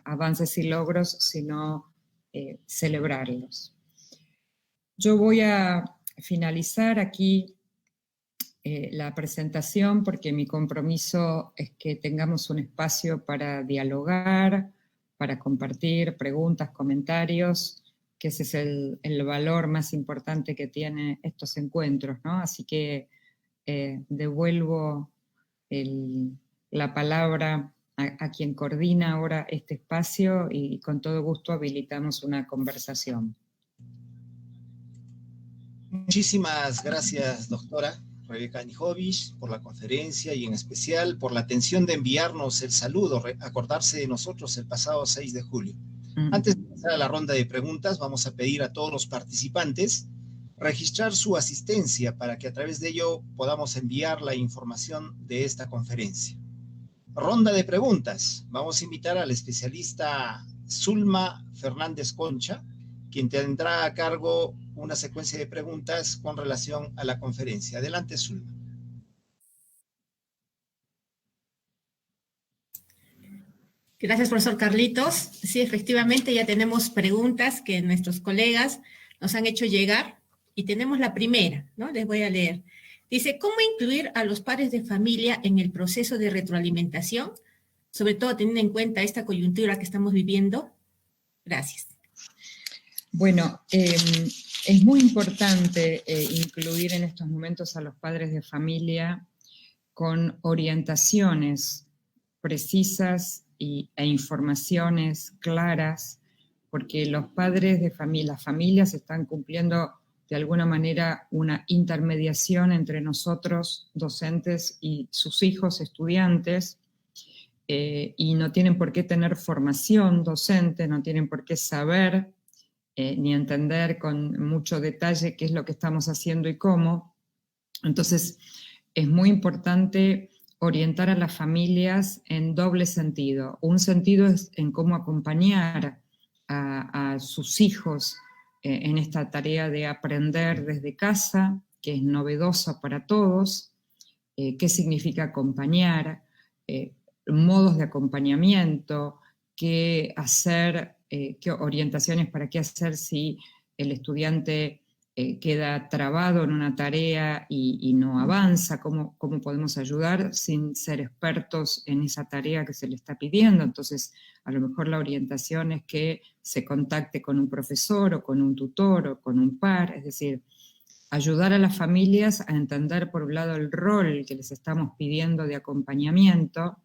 avances y logros, sino celebrarlos. Yo voy a finalizar aquí la presentación, porque mi compromiso es que tengamos un espacio para dialogar, para compartir preguntas, comentarios, que ese es el valor más importante que tienen estos encuentros, ¿no? Así que devuelvo la palabra a quien coordina ahora este espacio, y con todo gusto habilitamos una conversación.
Muchísimas gracias, doctora Rebeca Nijovic, por la conferencia y en especial por la atención de enviarnos el saludo, acordarse de nosotros el pasado 6 de julio. Antes de empezar a la ronda de preguntas, vamos a pedir a todos los participantes registrar su asistencia para que a través de ello podamos enviar la información de esta conferencia. Ronda de preguntas. Vamos a invitar al especialista Zulma Fernández Concha, quien tendrá a cargo una secuencia de preguntas con relación a la conferencia. Adelante, Zulma.
Gracias, profesor Carlitos. Sí, efectivamente, ya tenemos preguntas que nuestros colegas nos han hecho llegar, y tenemos la primera, ¿no? Les voy a leer. Dice, ¿cómo incluir a los padres de familia en el proceso de retroalimentación, sobre todo teniendo en cuenta esta coyuntura que estamos viviendo? Gracias.
Bueno, es muy importante incluir en estos momentos a los padres de familia con orientaciones precisas e informaciones claras, porque los padres de familia, las familias están cumpliendo de alguna manera una intermediación entre nosotros, docentes, y sus hijos, estudiantes, y no tienen por qué tener formación docente, no tienen por qué saber ni entender con mucho detalle qué es lo que estamos haciendo y cómo. Entonces, es muy importante orientar a las familias en doble sentido. Un sentido es en cómo acompañar a sus hijos en esta tarea de aprender desde casa, que es novedosa para todos. ¿Qué significa acompañar? Modos de acompañamiento, qué hacer, qué orientaciones para qué hacer si el estudiante queda trabado en una tarea y no avanza, cómo podemos ayudar sin ser expertos en esa tarea que se le está pidiendo. Entonces, a lo mejor la orientación es que se contacte con un profesor o con un tutor o con un par, es decir, ayudar a las familias a entender por un lado el rol que les estamos pidiendo de acompañamiento,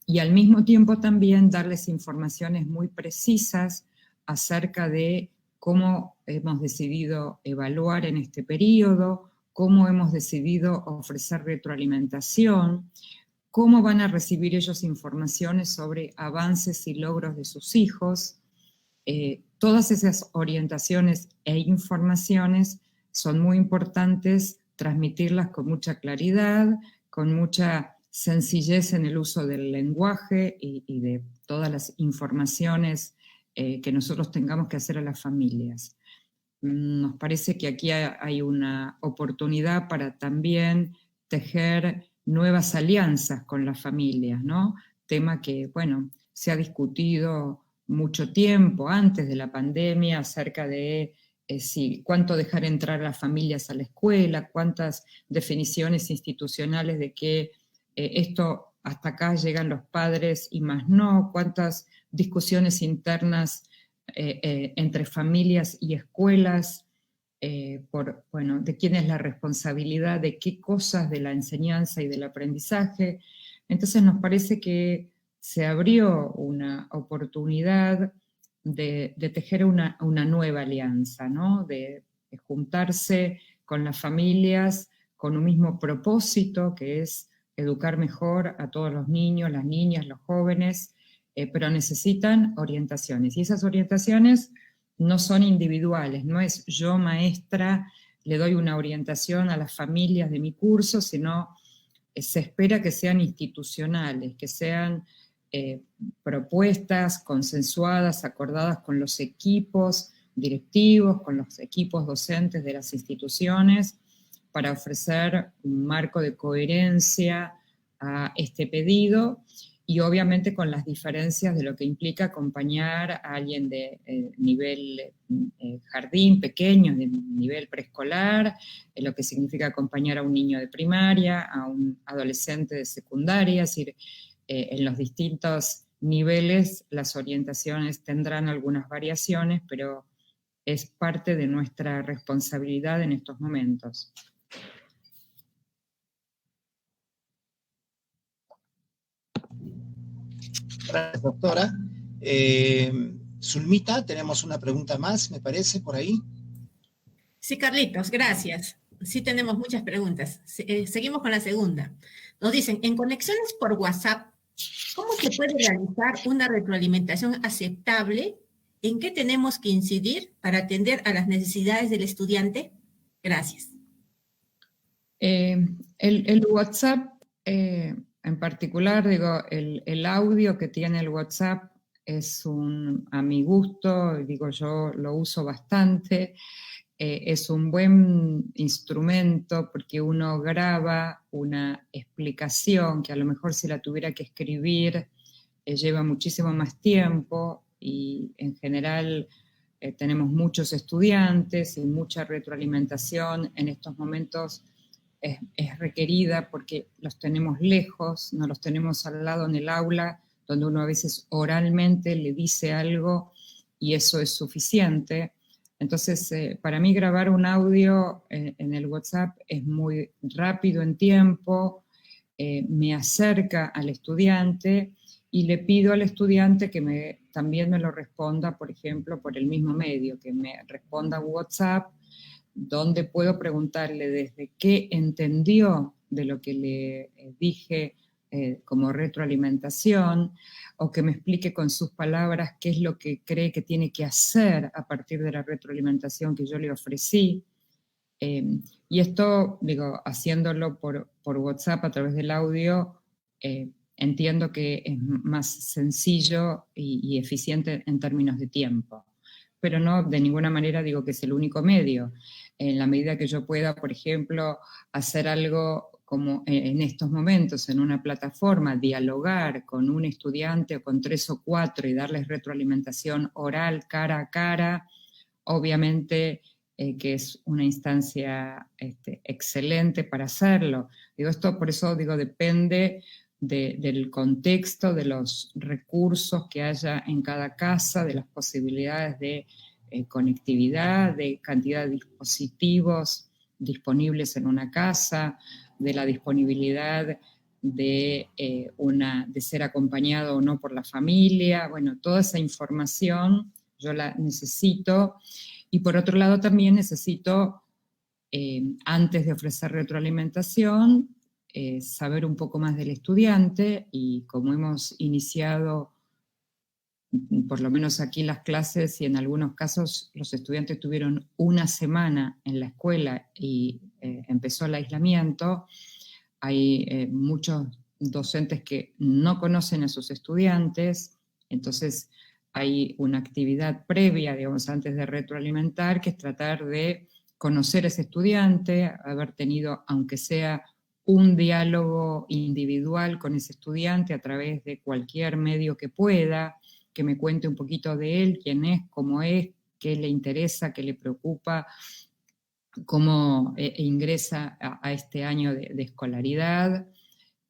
y al mismo tiempo también darles informaciones muy precisas acerca de cómo hemos decidido evaluar en este periodo, cómo hemos decidido ofrecer retroalimentación, cómo van a recibir ellos informaciones sobre avances y logros de sus hijos. Todas esas orientaciones e informaciones son muy importantes transmitirlas con mucha claridad, con mucha sencillez en el uso del lenguaje y de todas las informaciones que nosotros tengamos que hacer a las familias. Nos parece que aquí hay una oportunidad para también tejer nuevas alianzas con las familias, ¿no? Tema que, bueno, se ha discutido mucho tiempo antes de la pandemia acerca de cuánto dejar entrar a las familias a la escuela, cuántas definiciones institucionales de que esto hasta acá llegan los padres y más no, cuántas discusiones internas entre familias y escuelas, de quién es la responsabilidad, de qué cosas de la enseñanza y del aprendizaje. Entonces nos parece que se abrió una oportunidad de tejer una nueva alianza, ¿no? De juntarse con las familias con un mismo propósito, que es educar mejor a todos los niños, las niñas, los jóvenes, pero necesitan orientaciones. Y esas orientaciones no son individuales, no es yo maestra, le doy una orientación a las familias de mi curso, sino se espera que sean institucionales, que sean propuestas consensuadas, acordadas con los equipos directivos, con los equipos docentes de las instituciones, para ofrecer un marco de coherencia a este pedido, y obviamente con las diferencias de lo que implica acompañar a alguien de nivel jardín pequeño, de nivel preescolar, lo que significa acompañar a un niño de primaria, a un adolescente de secundaria, es decir, en los distintos niveles las orientaciones tendrán algunas variaciones, pero es parte de nuestra responsabilidad en estos momentos.
Gracias, doctora. Zulmita, tenemos una pregunta más, me parece, por ahí.
Sí, Carlitos, gracias. Sí tenemos muchas preguntas. Seguimos con la segunda. Nos dicen, en conexiones por WhatsApp, ¿cómo se puede realizar una retroalimentación aceptable? ¿En qué tenemos que incidir para atender a las necesidades del estudiante? Gracias.
El WhatsApp, en particular, digo, el audio que tiene el WhatsApp es a mi gusto, digo, yo lo uso bastante, es un buen instrumento porque uno graba una explicación que a lo mejor si la tuviera que escribir lleva muchísimo más tiempo, y en general tenemos muchos estudiantes y mucha retroalimentación en estos momentos es requerida porque los tenemos lejos, no los tenemos al lado en el aula, donde uno a veces oralmente le dice algo y eso es suficiente. Entonces, para mí grabar un audio en el WhatsApp es muy rápido en tiempo, me acerca al estudiante y le pido al estudiante que también me lo responda, por ejemplo, por el mismo medio, que me responda a WhatsApp, donde puedo preguntarle desde qué entendió de lo que le dije como retroalimentación, o que me explique con sus palabras qué es lo que cree que tiene que hacer a partir de la retroalimentación que yo le ofrecí. Y esto, digo, haciéndolo por WhatsApp a través del audio, entiendo que es más sencillo y eficiente en términos de tiempo. Pero no de ninguna manera digo que es el único medio. En la medida que yo pueda, por ejemplo, hacer algo como en estos momentos, en una plataforma, dialogar con un estudiante o con 3 o 4 y darles retroalimentación oral, cara a cara, obviamente que es una instancia excelente para hacerlo. Digo, esto por eso digo, depende del contexto, de los recursos que haya en cada casa, de las posibilidades de conectividad, de cantidad de dispositivos disponibles en una casa, de la disponibilidad de ser acompañado o no por la familia. Bueno, toda esa información yo la necesito. Y por otro lado también necesito, antes de ofrecer retroalimentación, saber un poco más del estudiante, y como hemos iniciado, por lo menos aquí las clases, y en algunos casos los estudiantes tuvieron una semana en la escuela y empezó el aislamiento, hay muchos docentes que no conocen a sus estudiantes, entonces hay una actividad previa, digamos, antes de retroalimentar, que es tratar de conocer a ese estudiante, haber tenido, aunque sea un diálogo individual con ese estudiante a través de cualquier medio que pueda, que me cuente un poquito de él, quién es, cómo es, qué le interesa, qué le preocupa, cómo ingresa a este año de escolaridad,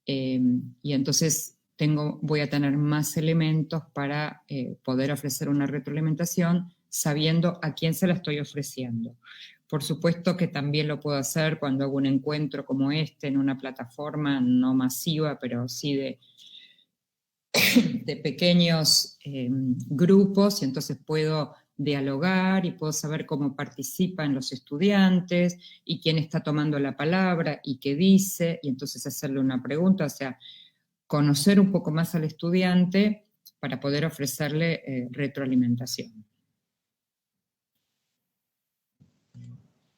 y entonces voy a tener más elementos para poder ofrecer una retroalimentación sabiendo a quién se la estoy ofreciendo. Por supuesto que también lo puedo hacer cuando hago un encuentro como este en una plataforma no masiva, pero sí de pequeños grupos, y entonces puedo dialogar y puedo saber cómo participan los estudiantes y quién está tomando la palabra y qué dice, y entonces hacerle una pregunta, o sea, conocer un poco más al estudiante para poder ofrecerle retroalimentación.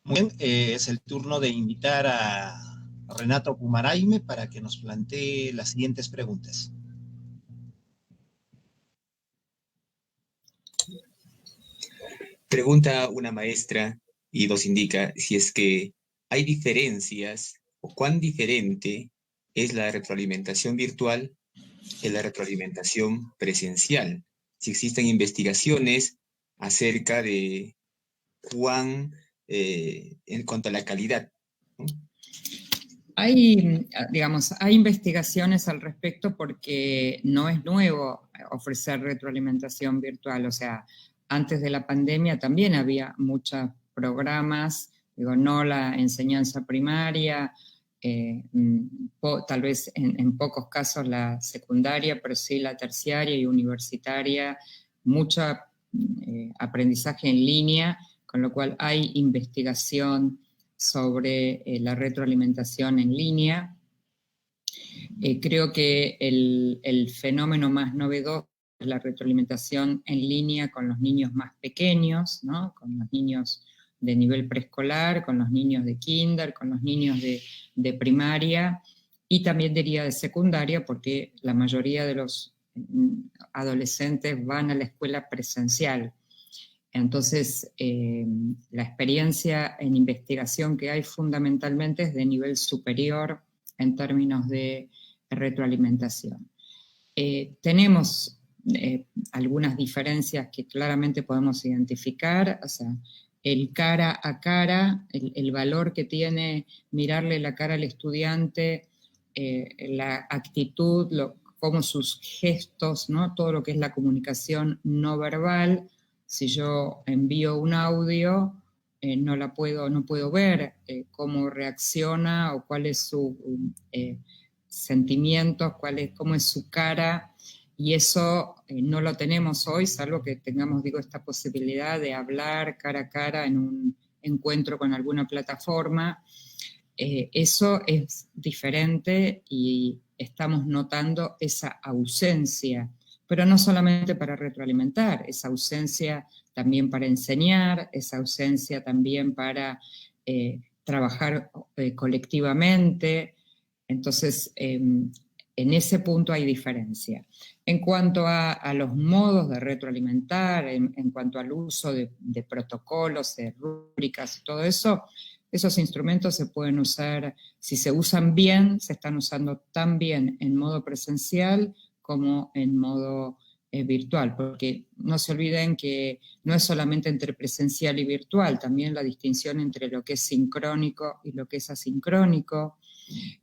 Muy bien, es el turno de invitar a Renato Pumaraime para que nos plantee las siguientes preguntas.
Pregunta una maestra y nos indica si es que hay diferencias o cuán diferente es la retroalimentación virtual de la retroalimentación presencial. Si existen investigaciones acerca de cuán, en cuanto a la calidad, ¿no?
Hay investigaciones al respecto porque no es nuevo ofrecer retroalimentación virtual, o sea, antes de la pandemia también había muchos programas, no la enseñanza primaria, tal vez en pocos casos la secundaria, pero sí la terciaria y universitaria, mucho aprendizaje en línea, con lo cual hay investigación sobre la retroalimentación en línea. Creo que el fenómeno más novedoso es la retroalimentación en línea con los niños más pequeños, ¿no? Con los niños de nivel preescolar, con los niños de kinder, con los niños de primaria, y también diría de secundaria, porque la mayoría de los adolescentes van a la escuela presencial. Entonces, la experiencia en investigación que hay fundamentalmente es de nivel superior en términos de retroalimentación. Tenemos algunas diferencias que claramente podemos identificar, o sea, el cara a cara, el valor que tiene mirarle la cara al estudiante, la actitud, cómo sus gestos, ¿no? Todo lo que es la comunicación no verbal. Si yo envío un audio, no puedo ver cómo reacciona o cuál es su sentimiento, cómo es su cara, y eso no lo tenemos hoy, salvo que tengamos, esta posibilidad de hablar cara a cara en un encuentro con alguna plataforma. Eso es diferente y estamos notando esa ausencia, pero no solamente para retroalimentar, esa ausencia también para enseñar, esa ausencia también para trabajar colectivamente. Entonces, en ese punto hay diferencia. En cuanto a los modos de retroalimentar, en cuanto al uso de protocolos, de rúbricas y todo eso, esos instrumentos se pueden usar, si se usan bien, se están usando tan bien en modo presencial como en modo virtual, porque no se olviden que no es solamente entre presencial y virtual, también la distinción entre lo que es sincrónico y lo que es asincrónico,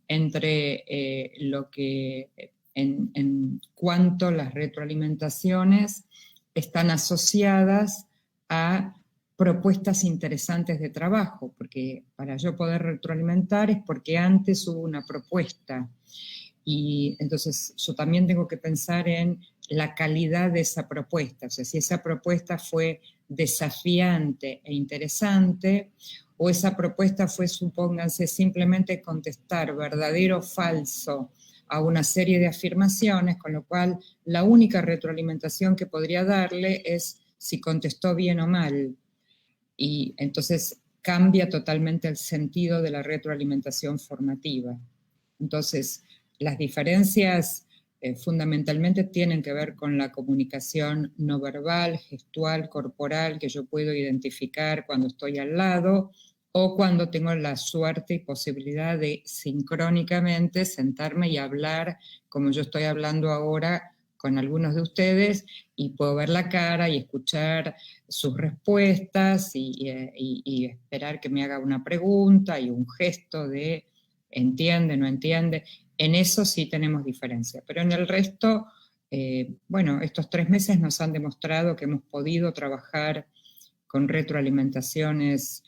entre lo que en cuanto las retroalimentaciones están asociadas a propuestas interesantes de trabajo, porque para yo poder retroalimentar es porque antes hubo una propuesta, y entonces yo también tengo que pensar en la calidad de esa propuesta, o sea, si esa propuesta fue desafiante e interesante, o esa propuesta fue, supónganse, simplemente contestar verdadero o falso a una serie de afirmaciones, con lo cual la única retroalimentación que podría darle es si contestó bien o mal. Y entonces cambia totalmente el sentido de la retroalimentación formativa. Entonces, las diferencias fundamentalmente tienen que ver con la comunicación no verbal, gestual, corporal, que yo puedo identificar cuando estoy al lado, o cuando tengo la suerte y posibilidad de sincrónicamente sentarme y hablar como yo estoy hablando ahora con algunos de ustedes, y puedo ver la cara y escuchar sus respuestas y esperar que me haga una pregunta y un gesto de entiende, no entiende. En eso sí tenemos diferencia, pero en el resto, bueno, estos 3 meses nos han demostrado que hemos podido trabajar con retroalimentaciones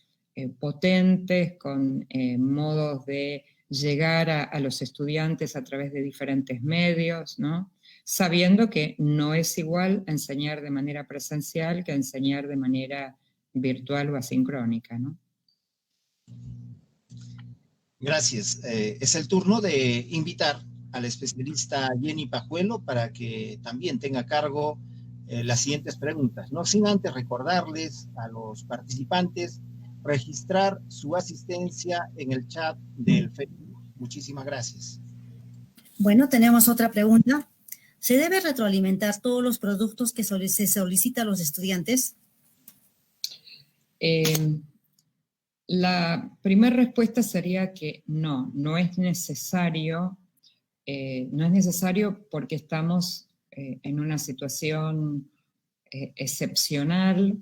potentes, con modos de llegar a los estudiantes a través de diferentes medios, ¿no? Sabiendo que no es igual enseñar de manera presencial que enseñar de manera virtual o asincrónica, ¿no?
Gracias. Es el turno de invitar a la especialista Jenny Pajuelo para que también tenga a cargo las siguientes preguntas, no sin antes recordarles a los participantes registrar su asistencia en el chat del Facebook. Muchísimas gracias.
Bueno, tenemos otra pregunta. ¿Se debe retroalimentar todos los productos que se solicita a los estudiantes?
La primera respuesta sería que no es necesario. No es necesario porque estamos en una situación excepcional,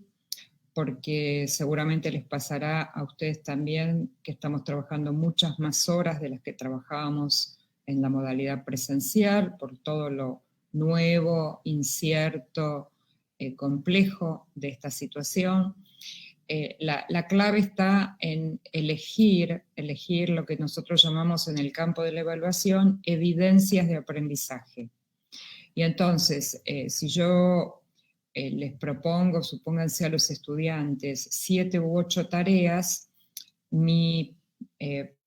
porque seguramente les pasará a ustedes también que estamos trabajando muchas más horas de las que trabajábamos en la modalidad presencial, por todo lo nuevo, incierto, complejo de esta situación. La clave está en elegir lo que nosotros llamamos en el campo de la evaluación evidencias de aprendizaje. Y entonces, si yo les propongo, supónganse a los estudiantes, 7 u 8 tareas, mi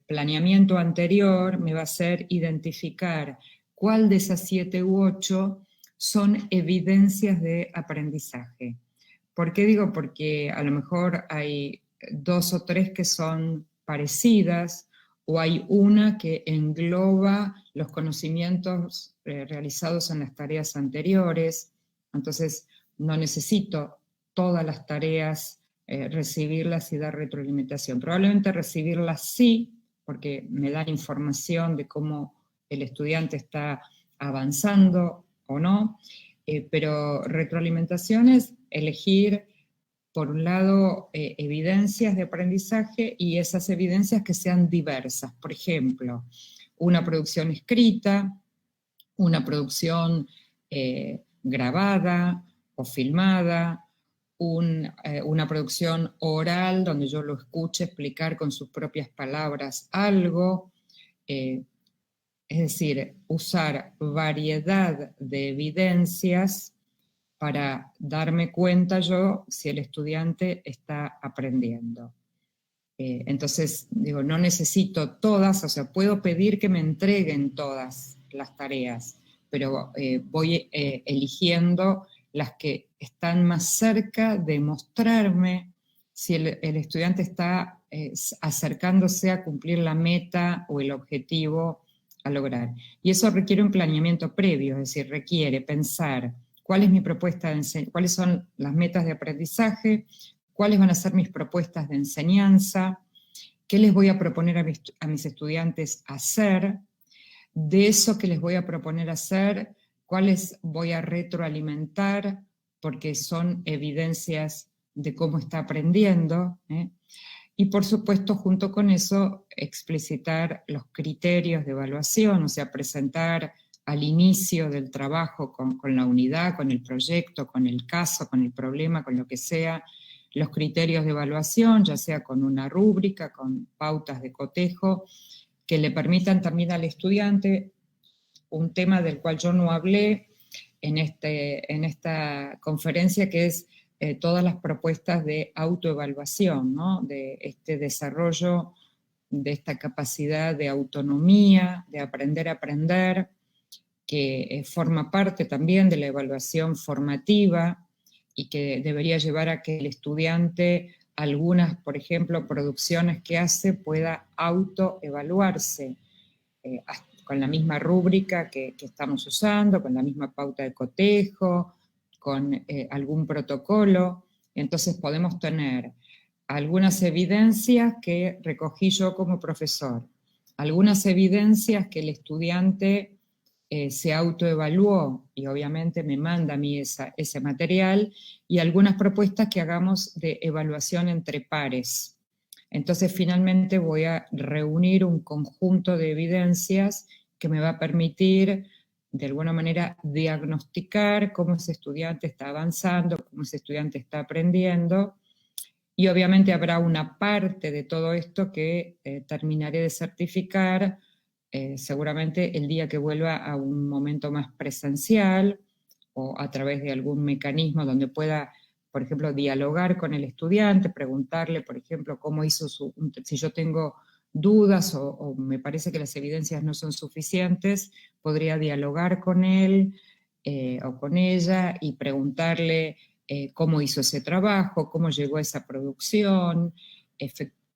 planeamiento anterior me va a hacer identificar cuál de esas 7 u 8 son evidencias de aprendizaje. ¿Por qué digo? Porque a lo mejor hay 2 o 3 que son parecidas, o hay una que engloba los conocimientos realizados en las tareas anteriores. Entonces no necesito todas las tareas recibirlas y dar retroalimentación. Probablemente recibirlas sí, porque me dan información de cómo el estudiante está avanzando o no, pero retroalimentación es elegir, por un lado, evidencias de aprendizaje, y esas evidencias que sean diversas. Por ejemplo, una producción escrita, una producción grabada o filmada, una producción oral donde yo lo escuche explicar con sus propias palabras algo. Es decir, usar variedad de evidencias para darme cuenta yo si el estudiante está aprendiendo. Entonces, digo, no necesito todas, o sea, puedo pedir que me entreguen todas las tareas, pero voy eligiendo las que están más cerca de mostrarme si el estudiante está acercándose a cumplir la meta o el objetivo a lograr. Y eso requiere un planeamiento previo, es decir, requiere pensar cuál es mi propuesta de enseñanza, cuáles son las metas de aprendizaje, cuáles van a ser mis propuestas de enseñanza, qué les voy a proponer a mis estudiantes hacer, de eso que les voy a proponer hacer, cuáles voy a retroalimentar, porque son evidencias de cómo está aprendiendo, y por supuesto, junto con eso, explicitar los criterios de evaluación, o sea, presentar al inicio del trabajo con la unidad, con el proyecto, con el caso, con el problema, con lo que sea, los criterios de evaluación, ya sea con una rúbrica, con pautas de cotejo, que le permitan también al estudiante, un tema del cual yo no hablé en esta conferencia, que es todas las propuestas de autoevaluación, ¿no? De este desarrollo, de esta capacidad de autonomía, de aprender a aprender, que forma parte también de la evaluación formativa y que debería llevar a que el estudiante, algunas, por ejemplo, producciones que hace, pueda autoevaluarse con la misma rúbrica que estamos usando, con la misma pauta de cotejo, con algún protocolo. Entonces podemos tener algunas evidencias que recogí yo como profesor, algunas evidencias que el estudiante se autoevaluó y obviamente me manda a mí ese material, y algunas propuestas que hagamos de evaluación entre pares. Entonces finalmente voy a reunir un conjunto de evidencias que me va a permitir de alguna manera diagnosticar cómo ese estudiante está avanzando, cómo ese estudiante está aprendiendo, y obviamente habrá una parte de todo esto que terminaré de certificar seguramente el día que vuelva a un momento más presencial o a través de algún mecanismo donde pueda, por ejemplo, dialogar con el estudiante, preguntarle, por ejemplo, cómo hizo si yo tengo dudas o me parece que las evidencias no son suficientes, podría dialogar con él o con ella y preguntarle cómo hizo ese trabajo, cómo llegó a esa producción,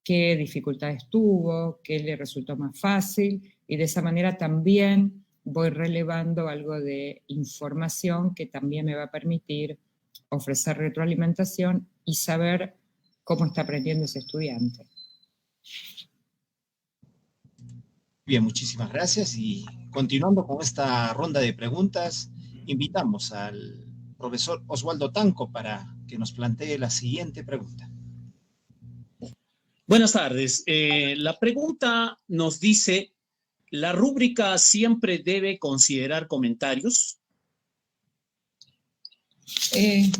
qué dificultades tuvo, qué le resultó más fácil, y de esa manera también voy relevando algo de información que también me va a permitir ofrecer retroalimentación y saber cómo está aprendiendo ese estudiante.
Bien, muchísimas gracias. Y continuando con esta ronda de preguntas, invitamos al profesor Oswaldo Tanco para que nos plantee la siguiente pregunta.
Buenas tardes. La pregunta nos dice, ¿la rúbrica siempre debe considerar comentarios?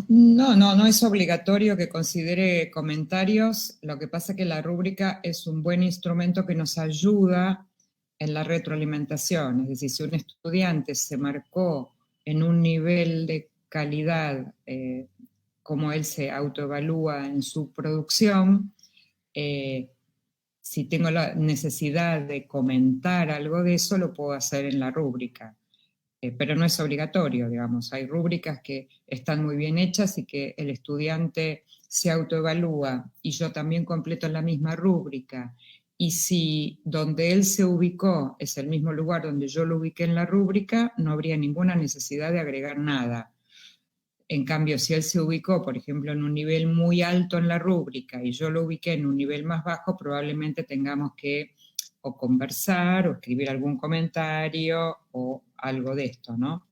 No es obligatorio que considere comentarios. Lo que pasa es que la rúbrica es un buen instrumento que nos ayuda en la retroalimentación. Es decir, si un estudiante se marcó en un nivel de calidad, como él se autoevalúa en su producción, si tengo la necesidad de comentar algo de eso, lo puedo hacer en la rúbrica. Pero no es obligatorio, digamos. Hay rúbricas que están muy bien hechas y que el estudiante se autoevalúa y yo también completo la misma rúbrica. Y si donde él se ubicó es el mismo lugar donde yo lo ubiqué en la rúbrica, no habría ninguna necesidad de agregar nada. En cambio, si él se ubicó, por ejemplo, en un nivel muy alto en la rúbrica y yo lo ubiqué en un nivel más bajo, probablemente tengamos que o conversar o escribir algún comentario o algo de esto, ¿no?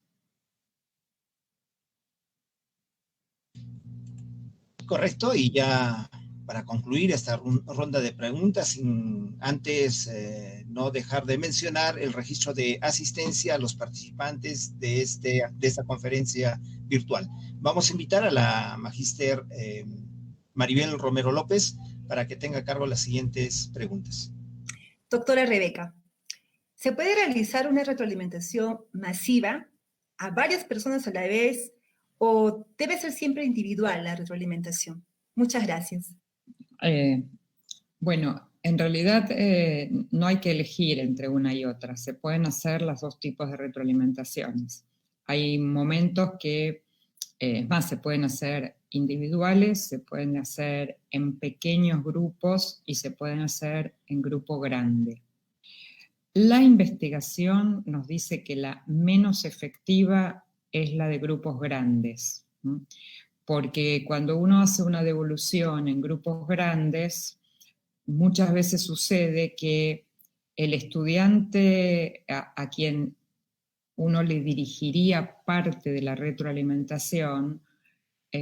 Correcto, y ya para concluir esta ronda de preguntas, sin antes no dejar de mencionar el registro de asistencia a los participantes de esta conferencia virtual. Vamos a invitar a la magíster Maribel Romero López para que tenga a cargo las siguientes preguntas.
Doctora Rebeca, ¿se puede realizar una retroalimentación masiva a varias personas a la vez o debe ser siempre individual la retroalimentación? Muchas gracias.
Bueno, en realidad no hay que elegir entre una y otra. Se pueden hacer los dos tipos de retroalimentaciones. Hay momentos que, más, se pueden hacer individuales, se pueden hacer en pequeños grupos y se pueden hacer en grupo grande. La investigación nos dice que la menos efectiva es la de grupos grandes, ¿no? Porque cuando uno hace una devolución en grupos grandes, muchas veces sucede que el estudiante a quien uno le dirigiría parte de la retroalimentación,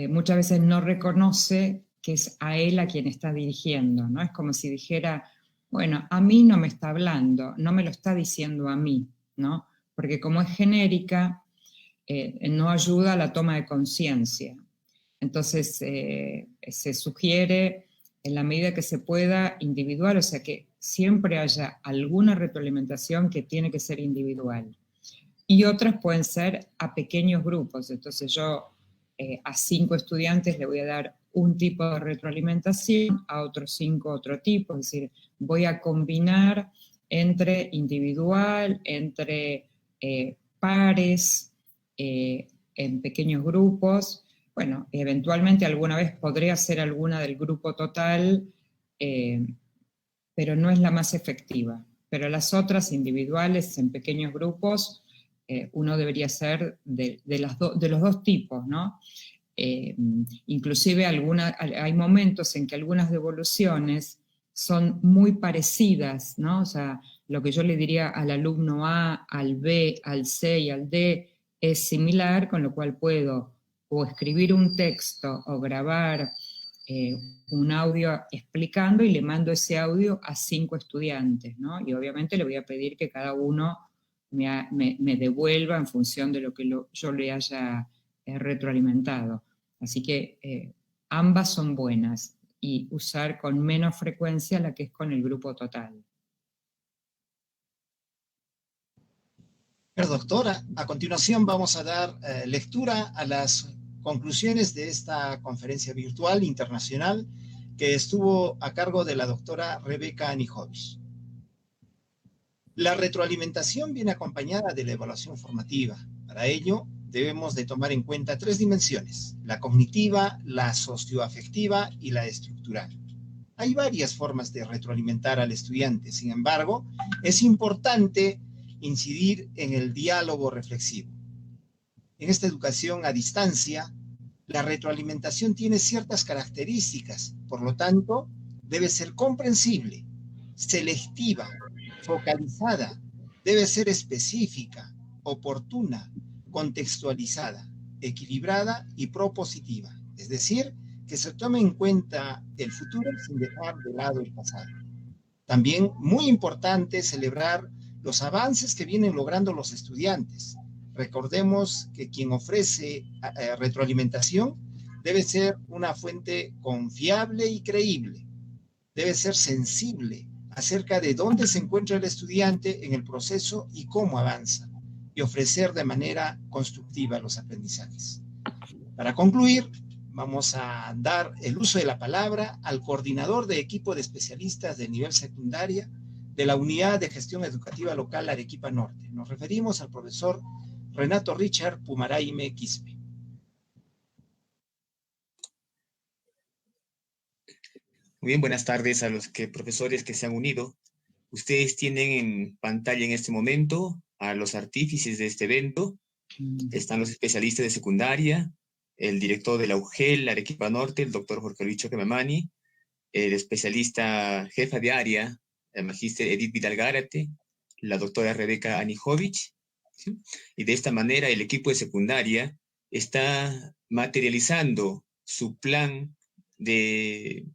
muchas veces no reconoce que es a él a quien está dirigiendo, ¿no? Es como si dijera, bueno, a mí no me está hablando, no me lo está diciendo a mí, ¿no? Porque como es genérica, no ayuda a la toma de conciencia. Entonces, se sugiere, en la medida que se pueda, individual, o sea, que siempre haya alguna retroalimentación que tiene que ser individual. Y otras pueden ser a pequeños grupos. Entonces yo a 5 estudiantes le voy a dar un tipo de retroalimentación, a otros 5 otro tipo, es decir, voy a combinar entre individual, entre pares, en pequeños grupos. Bueno, eventualmente alguna vez podré hacer alguna del grupo total, pero no es la más efectiva. Pero las otras individuales en pequeños grupos, uno debería hacer de los dos tipos, ¿no? inclusive hay momentos en que algunas devoluciones son muy parecidas, ¿no? O sea, lo que yo le diría al alumno A, al B, al C y al D es similar, con lo cual puedo o escribir un texto o grabar un audio explicando y le mando ese audio a 5 estudiantes, ¿no? Y obviamente le voy a pedir que cada uno me devuelva en función de lo que yo le haya retroalimentado. Así que ambas son buenas y usar con menos frecuencia la que es con el grupo total.
Doctora, a continuación vamos a dar lectura a las conclusiones de esta conferencia virtual internacional que estuvo a cargo de la doctora Rebeca Anijovic. La retroalimentación viene acompañada de la evaluación formativa. Para ello, debemos de tomar en cuenta 3 dimensiones: la cognitiva, la socioafectiva y la estructural. Hay varias formas de retroalimentar al estudiante, sin embargo, es importante incidir en el diálogo reflexivo. En esta educación a distancia, la retroalimentación tiene ciertas características, por lo tanto, debe ser comprensible, selectiva, focalizada, debe ser específica, oportuna, contextualizada, equilibrada y propositiva. Es decir, que se tome en cuenta el futuro sin dejar de lado el pasado. También muy importante celebrar los avances que vienen logrando los estudiantes. Recordemos que quien ofrece retroalimentación debe ser una fuente confiable y creíble. Debe ser sensible acerca de dónde se encuentra el estudiante en el proceso y cómo avanza, y ofrecer de manera constructiva los aprendizajes. Para concluir, vamos a dar el uso de la palabra al coordinador de equipo de especialistas de nivel secundaria de la Unidad de Gestión Educativa Local Arequipa Norte. Nos referimos al profesor Renato Richard Pumaraime Quispe.
Muy bien, buenas tardes a los profesores que se han unido. Ustedes tienen en pantalla en este momento a los artífices de este evento. Están los especialistas de secundaria, el director de la UGEL Arequipa Norte, el doctor Jorge Luis Choquemamani, el especialista jefa de área, el magíster Edith Vidal Gárate, la doctora Rebeca Anijovic, ¿sí? Y de esta manera el equipo de secundaria está materializando su plan de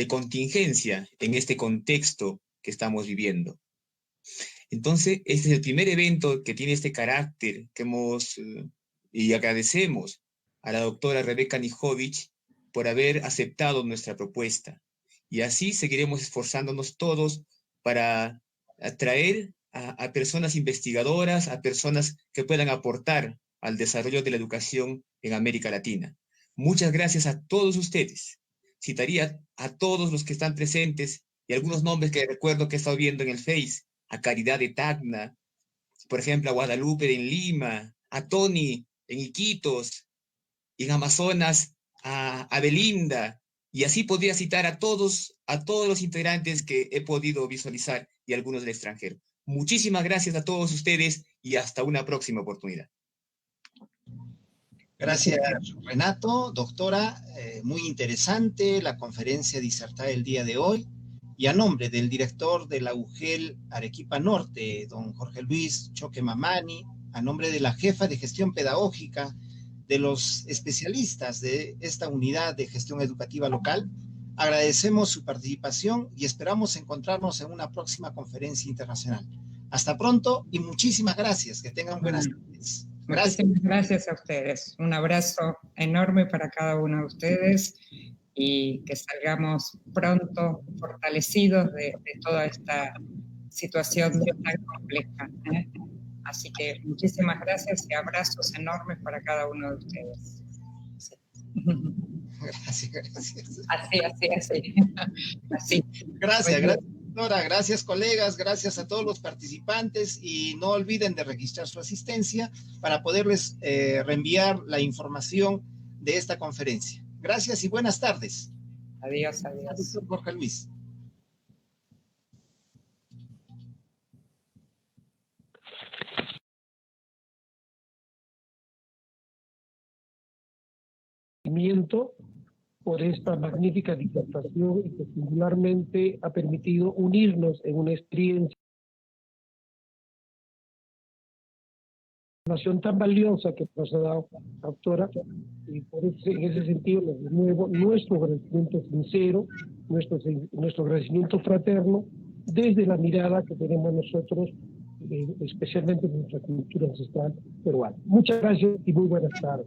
contingencia en este contexto que estamos viviendo. Entonces, este es el primer evento que tiene este carácter y agradecemos a la doctora Rebeca Anijovic por haber aceptado nuestra propuesta. Y así seguiremos esforzándonos todos para atraer a personas investigadoras, a personas que puedan aportar al desarrollo de la educación en América Latina. Muchas gracias a todos ustedes. Citaría a todos los que están presentes y algunos nombres que recuerdo que he estado viendo en el Face: a Caridad de Tacna, por ejemplo, a Guadalupe en Lima, a Tony en Iquitos, y en Amazonas a Belinda, y así podría citar a todos los integrantes que he podido visualizar y algunos del extranjero. Muchísimas gracias a todos ustedes y hasta una próxima oportunidad.
Gracias, Renato. Doctora, muy interesante la conferencia disertada el día de hoy. Y a nombre del director de la UGEL Arequipa Norte, don Jorge Luis Choquemamani, a nombre de la jefa de gestión pedagógica, de los especialistas de esta unidad de gestión educativa local, agradecemos su participación y esperamos encontrarnos en una próxima conferencia internacional. Hasta pronto y muchísimas gracias. Que tengan buenas tardes.
Gracias. Muchísimas gracias a ustedes. Un abrazo enorme para cada uno de ustedes y que salgamos pronto fortalecidos de toda esta situación tan compleja. Así que muchísimas gracias y abrazos enormes para cada uno de ustedes. Sí.
Gracias.
Así.
Gracias, doctora. Gracias, colegas. Gracias a todos los participantes y no olviden de registrar su asistencia para poderles reenviar la información de esta conferencia. Gracias y buenas tardes.
Adiós.
Doctor Jorge Luis.
agradecimiento por esta magnífica disertación y que singularmente ha permitido unirnos en una experiencia tan valiosa que nos ha dado la doctora, y por eso, en ese sentido, les renuevo nuestro agradecimiento sincero, nuestro agradecimiento fraterno, desde la mirada que tenemos nosotros, especialmente en nuestra cultura ancestral peruana. Muchas gracias y muy buenas tardes.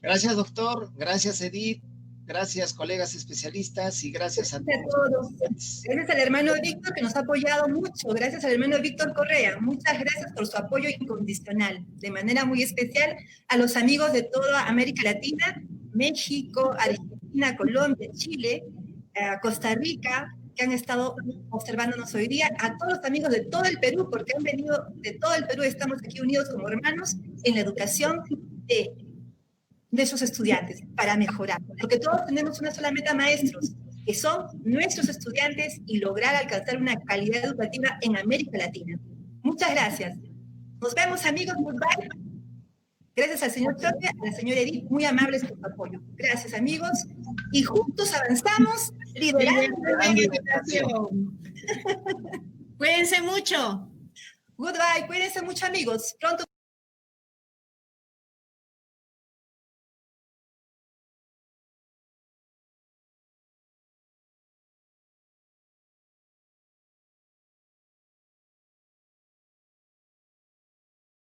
Gracias, doctor. Gracias, Edith. Gracias, colegas especialistas, y gracias a
todos. Gracias al hermano Víctor, que nos ha apoyado mucho. Gracias al hermano Víctor Correa. Muchas gracias por su apoyo incondicional. De manera muy especial a los amigos de toda América Latina, México, Argentina, Colombia, Chile, Costa Rica, que han estado observándonos hoy día, a todos los amigos de todo el Perú, porque han venido de todo el Perú, estamos aquí unidos como hermanos en la educación de sus estudiantes para mejorar, porque todos tenemos una sola meta, maestros, que son nuestros estudiantes y lograr alcanzar una calidad educativa en América Latina. Muchas gracias. Nos vemos, amigos. Goodbye. Gracias al señor Torre, a la señora Edith, muy amables por su apoyo. Gracias, amigos. Y juntos avanzamos, liderando la educación.
Cuídense mucho.
Goodbye. Cuídense mucho, amigos. Pronto.